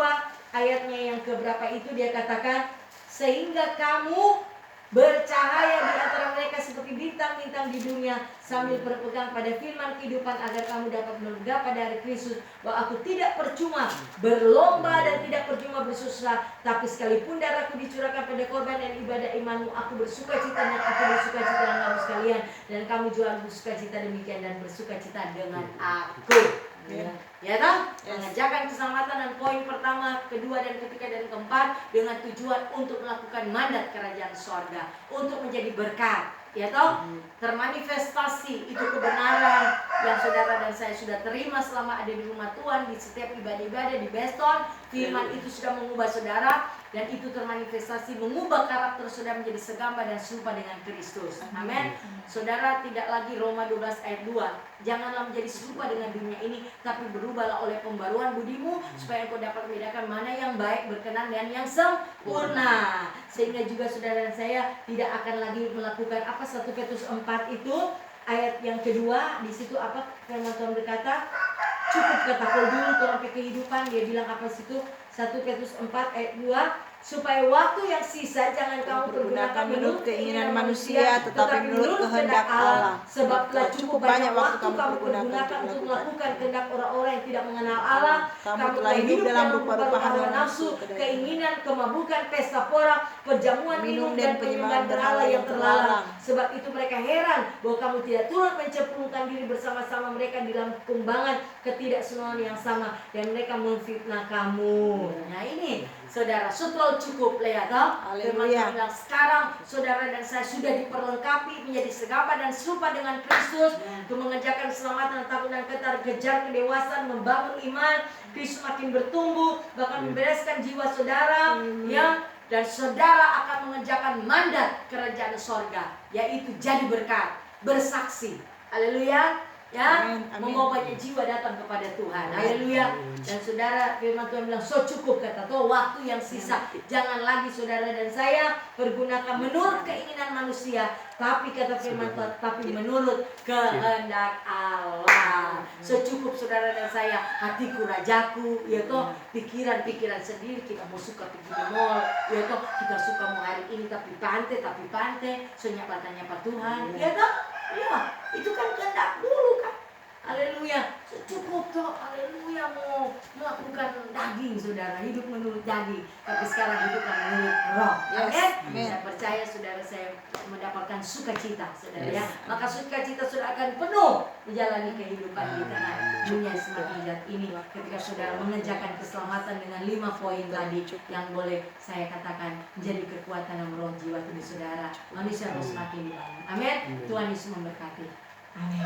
ayatnya yang keberapa itu dia katakan, sehingga kamu bercahaya di antara mereka seperti bintang-bintang di dunia, sambil berpegang pada firman kehidupan, agar kamu dapat bermegah pada hari Kristus, bahwa aku tidak percuma berlomba dan tidak percuma bersusah, tapi sekalipun darahku dicurahkan pada korban dan ibadah imanmu, aku bersukacita dan aku bersukacita dengan kamu sekalian, dan kamu juga bersukacita demikian dan bersukacita dengan aku. Ya toh, mengerjakan keselamatan. Dan poin pertama, kedua, dan ketiga, dan keempat, dengan tujuan untuk melakukan mandat kerajaan sorga, untuk menjadi berkat ya toh, termanifestasi itu kebenaran yang saudara dan saya sudah terima selama ada di rumah Tuhan, di setiap ibadah-ibadah di Beston. Firman itu sudah mengubah saudara, dan itu termanifestasi mengubah karakter saudara menjadi segambar dan serupa dengan Kristus. Amin. Saudara tidak lagi Roma 12 ayat 2, janganlah menjadi serupa dengan dunia ini, tapi berubahlah oleh pembaruan budimu, supaya engkau dapat membedakan mana yang baik, berkenan, dan yang sempurna. Sehingga juga saudara dan saya tidak akan lagi melakukan apa 1 Petrus 4 itu ayat yang kedua. Di situ apa firman Tuhan berkata, cukup katakan dulu tolong ke kehidupan. Dia bilang apa situ, 1 Petrus 4 ayat 2, supaya waktu yang sisa jangan kamu pergunakan menurut keinginan manusia, tetapi menurut kehendak Allah. Sebab telah cukup banyak waktu kamu pergunakan untuk melakukan kehendak orang-orang yang tidak mengenal Allah. Kamu telah hidup dalam rupa-rupa hawa nafsu, keinginan, kemabukan, pesta pora, perjamuan, minum, dan penyembahan berhala yang terlarang. Sebab itu mereka heran bahwa kamu tidak turut mencemplungkan diri bersama-sama mereka di dalam kumbangan ketidaksenangan yang sama, dan mereka memfitnah kamu. Nah ini saudara, setelah cukup lihat toh. Firman Tuhan bilang sekarang saudara dan saya sudah diperlengkapi menjadi segapa dan serupa dengan Kristus untuk mengerjakan keselamatan, takut dan kejar kedewasaan, membangun iman, Kristus makin bertumbuh, bahkan membereskan jiwa saudara, ya. Dan saudara akan mengerjakan mandat kerajaan sorga, yaitu jadi berkat, bersaksi. Haleluya. Ya, membawa banyak jiwa datang kepada Tuhan. Haleluya. Dan saudara, firman Tuhan bilang so cukup, kata tuh waktu yang sisa jangan lagi saudara dan saya pergunakan menurut keinginan manusia, tapi kata firman Tuhan, tapi menurut kehendak Allah. So cukup saudara dan saya, hatiku rajaku, ya toh, pikiran-pikiran sendiri, kita mau suka pergi di mall, ya toh, kita suka mau hari ini tapi pantai, so nyapa Tuhan, ya toh. Ya, itu kan kehendak dulu kan. Haleluya. Cukup toh, haleluya, mau melakukan daging saudara, hidup menurut daging, tapi sekarang hiduplah menurut roh. Amin. Saya percaya saudara saya mendapatkan sukacita saudara ya. Maka sukacita saudara akan penuh menjalani kehidupan di tanah dunia semakin indah ini ketika saudara mengerjakan keselamatan dengan 5 poin tadi yang boleh saya katakan menjadi kekuatan dalam roh jiwa tubuh saudara. Manusia harus semakin dibangun. Amin. Tuhan Yesus memberkati. Amin.